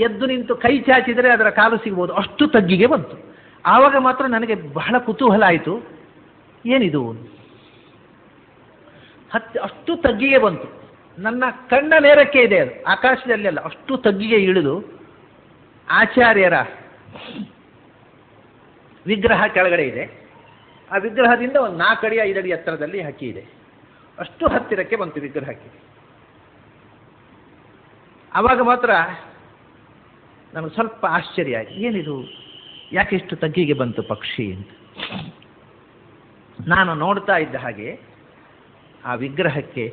ಎದ್ದು ನಿಂತು ಕೈ ಚಾಚಿದರೆ ಅದರ ಕಾಲು ಸಿಗ್ಬೋದು, ಅಷ್ಟು ತಗ್ಗಿಗೆ ಬಂತು. ಆವಾಗ ಮಾತ್ರ ನನಗೆ ಬಹಳ ಕುತೂಹಲ ಆಯಿತು, ಏನಿದು ಅಷ್ಟು ತಗ್ಗಿಗೆ ಬಂತು. ನನ್ನ ಕಣ್ಣ ನೇರಕ್ಕೆ ಇದೆ, ಅದು ಆಕಾಶದಲ್ಲಿ ಅಲ್ಲ, ಅಷ್ಟು ತಗ್ಗಿಗೆ ಇಳಿದು ಆಚಾರ್ಯರ ವಿಗ್ರಹ ಕೆಳಗಡೆ ಇದೆ. ಆ ವಿಗ್ರಹದಿಂದ ಒಂದು 4 ಅಡಿ 5 ಅಡಿ ಎತ್ತರದಲ್ಲಿ ಹಕ್ಕಿ ಇದೆ. ಅಷ್ಟು ಹತ್ತಿರಕ್ಕೆ ಬಂತು ವಿಗ್ರಹಕ್ಕೆ. ಆವಾಗ ಮಾತ್ರ ನನಗೆ ಸ್ವಲ್ಪ ಆಶ್ಚರ್ಯ ಆಯಿತು, ಏನಿದು, ಯಾಕೆ ಇಷ್ಟು ತಗ್ಗಿಗೆ ಬಂತು ಪಕ್ಷಿ ಅಂತ. ನಾನು ನೋಡ್ತಾ ಇದ್ದ ಹಾಗೆ ಆ ವಿಗ್ರಹಕ್ಕೆ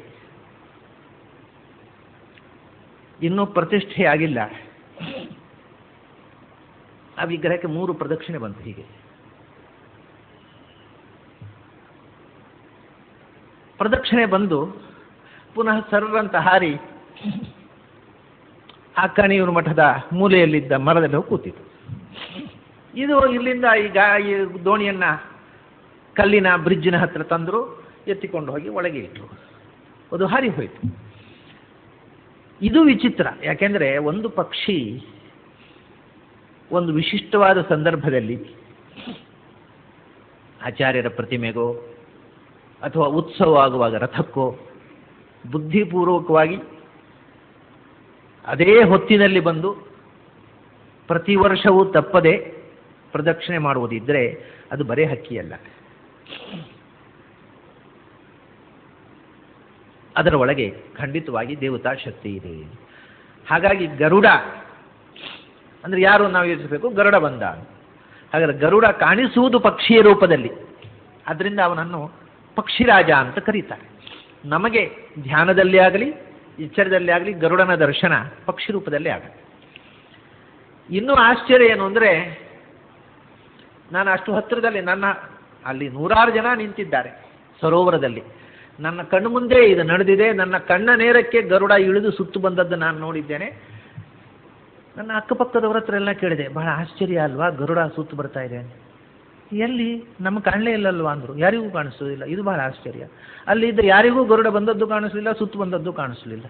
ಇನ್ನೂ ಪ್ರತಿಷ್ಠೆ ಆಗಿಲ್ಲ. ಆ ವಿಗ್ರಹಕ್ಕೆ 3 ಪ್ರದಕ್ಷಿಣೆ ಬಂತು. ಹೀಗೆ ಪ್ರದಕ್ಷಿಣೆ ಬಂದು ಪುನಃ ಸರ್ರಂತ ಹಾರಿ ಆ ಕಣಿಯೂರು ಮಠದ ಮೂಲೆಯಲ್ಲಿದ್ದ ಮರದಲ್ಲಿ ಹೋಗಿ ಕೂತಿತು. ಇದು ಇಲ್ಲಿಂದ ಈಗ ಈ ದೋಣಿಯನ್ನ ಕಲ್ಲಿನ ಬ್ರಿಡ್ಜಿನ ಹತ್ರ ತಂದರು, ಎತ್ತಿಕೊಂಡು ಹೋಗಿ ಒಳಗೆ ಇಟ್ಟರು. ಅದು ಹಾರಿ ಹೋಯಿತು. ಇದು ವಿಚಿತ್ರ. ಯಾಕೆಂದರೆ ಒಂದು ಪಕ್ಷಿ ಒಂದು ವಿಶಿಷ್ಟವಾದ ಸಂದರ್ಭದಲ್ಲಿ ಆಚಾರ್ಯರ ಪ್ರತಿಮೆಗೋ ಅಥವಾ ಉತ್ಸವ ಆಗುವಾಗ ರಥಕ್ಕೋ ಬುದ್ಧಿಪೂರ್ವಕವಾಗಿ ಅದೇ ಹೊತ್ತಿನಲ್ಲಿ ಬಂದು ಪ್ರತಿ ವರ್ಷವೂ ತಪ್ಪದೆ ಪ್ರದಕ್ಷಿಣೆ ಮಾಡುವುದಿದ್ದರೆ ಅದು ಬರೇ ಹಕ್ಕಿಯಲ್ಲ. ಅದರ ಒಳಗೆ ಖಂಡಿತವಾಗಿ ದೇವತಾ ಶಕ್ತಿ ಇದೆ. ಹಾಗಾಗಿ ಗರುಡ ಅಂದರೆ ಯಾರು ನಾವು ಯೋಚಿಸಬೇಕು? ಗರುಡ ಬಂದ. ಹಾಗಾದರೆ ಗರುಡ ಕಾಣಿಸುವುದು ಪಕ್ಷಿಯ ರೂಪದಲ್ಲಿ, ಅದರಿಂದ ಅವನನ್ನು ಪಕ್ಷಿರಾಜ ಅಂತ ಕರೀತಾರೆ. ನಮಗೆ ಧ್ಯಾನದಲ್ಲಿ ಆಗಲಿ ಎಚ್ಚರದಲ್ಲಿ ಆಗಲಿ ಗರುಡನ ದರ್ಶನ ಪಕ್ಷಿ ರೂಪದಲ್ಲೇ ಆಗಲಿ. ಇನ್ನೂ ಆಶ್ಚರ್ಯ ಏನು ಅಂದರೆ, ನಾನು ಅಷ್ಟು ಹತ್ತಿರದಲ್ಲಿ ಅಲ್ಲಿ 100 ಜನ ನಿಂತಿದ್ದಾರೆ ಸರೋವರದಲ್ಲಿ. ನನ್ನ ಕಣ್ಣು ಮುಂದೆ ಇದು ನಡೆದಿದೆ. ನನ್ನ ಕಣ್ಣ ನೇರಕ್ಕೆ ಗರುಡ ಇಳಿದು ಸುತ್ತು ಬಂದದ್ದು ನಾನು ನೋಡಿದ್ದೇನೆ. ನನ್ನ ಅಕ್ಕಪಕ್ಕದವರ ಹತ್ರ ಎಲ್ಲ ಕೇಳಿದೆ, ಬಹಳ ಆಶ್ಚರ್ಯ ಅಲ್ವಾ ಗರುಡ ಸುತ್ತು ಬರ್ತಾ ಇದೆ? ಎಲ್ಲಿ? ನಮ್ಮ ಕಾಣಲೇ ಇಲ್ಲಲ್ವಾ ಅಂದರು. ಯಾರಿಗೂ ಕಾಣಿಸೋದಿಲ್ಲ. ಇದು ಬಹಳ ಆಶ್ಚರ್ಯ. ಅಲ್ಲಿದ್ದ ಯಾರಿಗೂ ಗರುಡ ಬಂದದ್ದು ಕಾಣಿಸಲಿಲ್ಲ, ಸುತ್ತು ಬಂದದ್ದು ಕಾಣಿಸಲಿಲ್ಲ.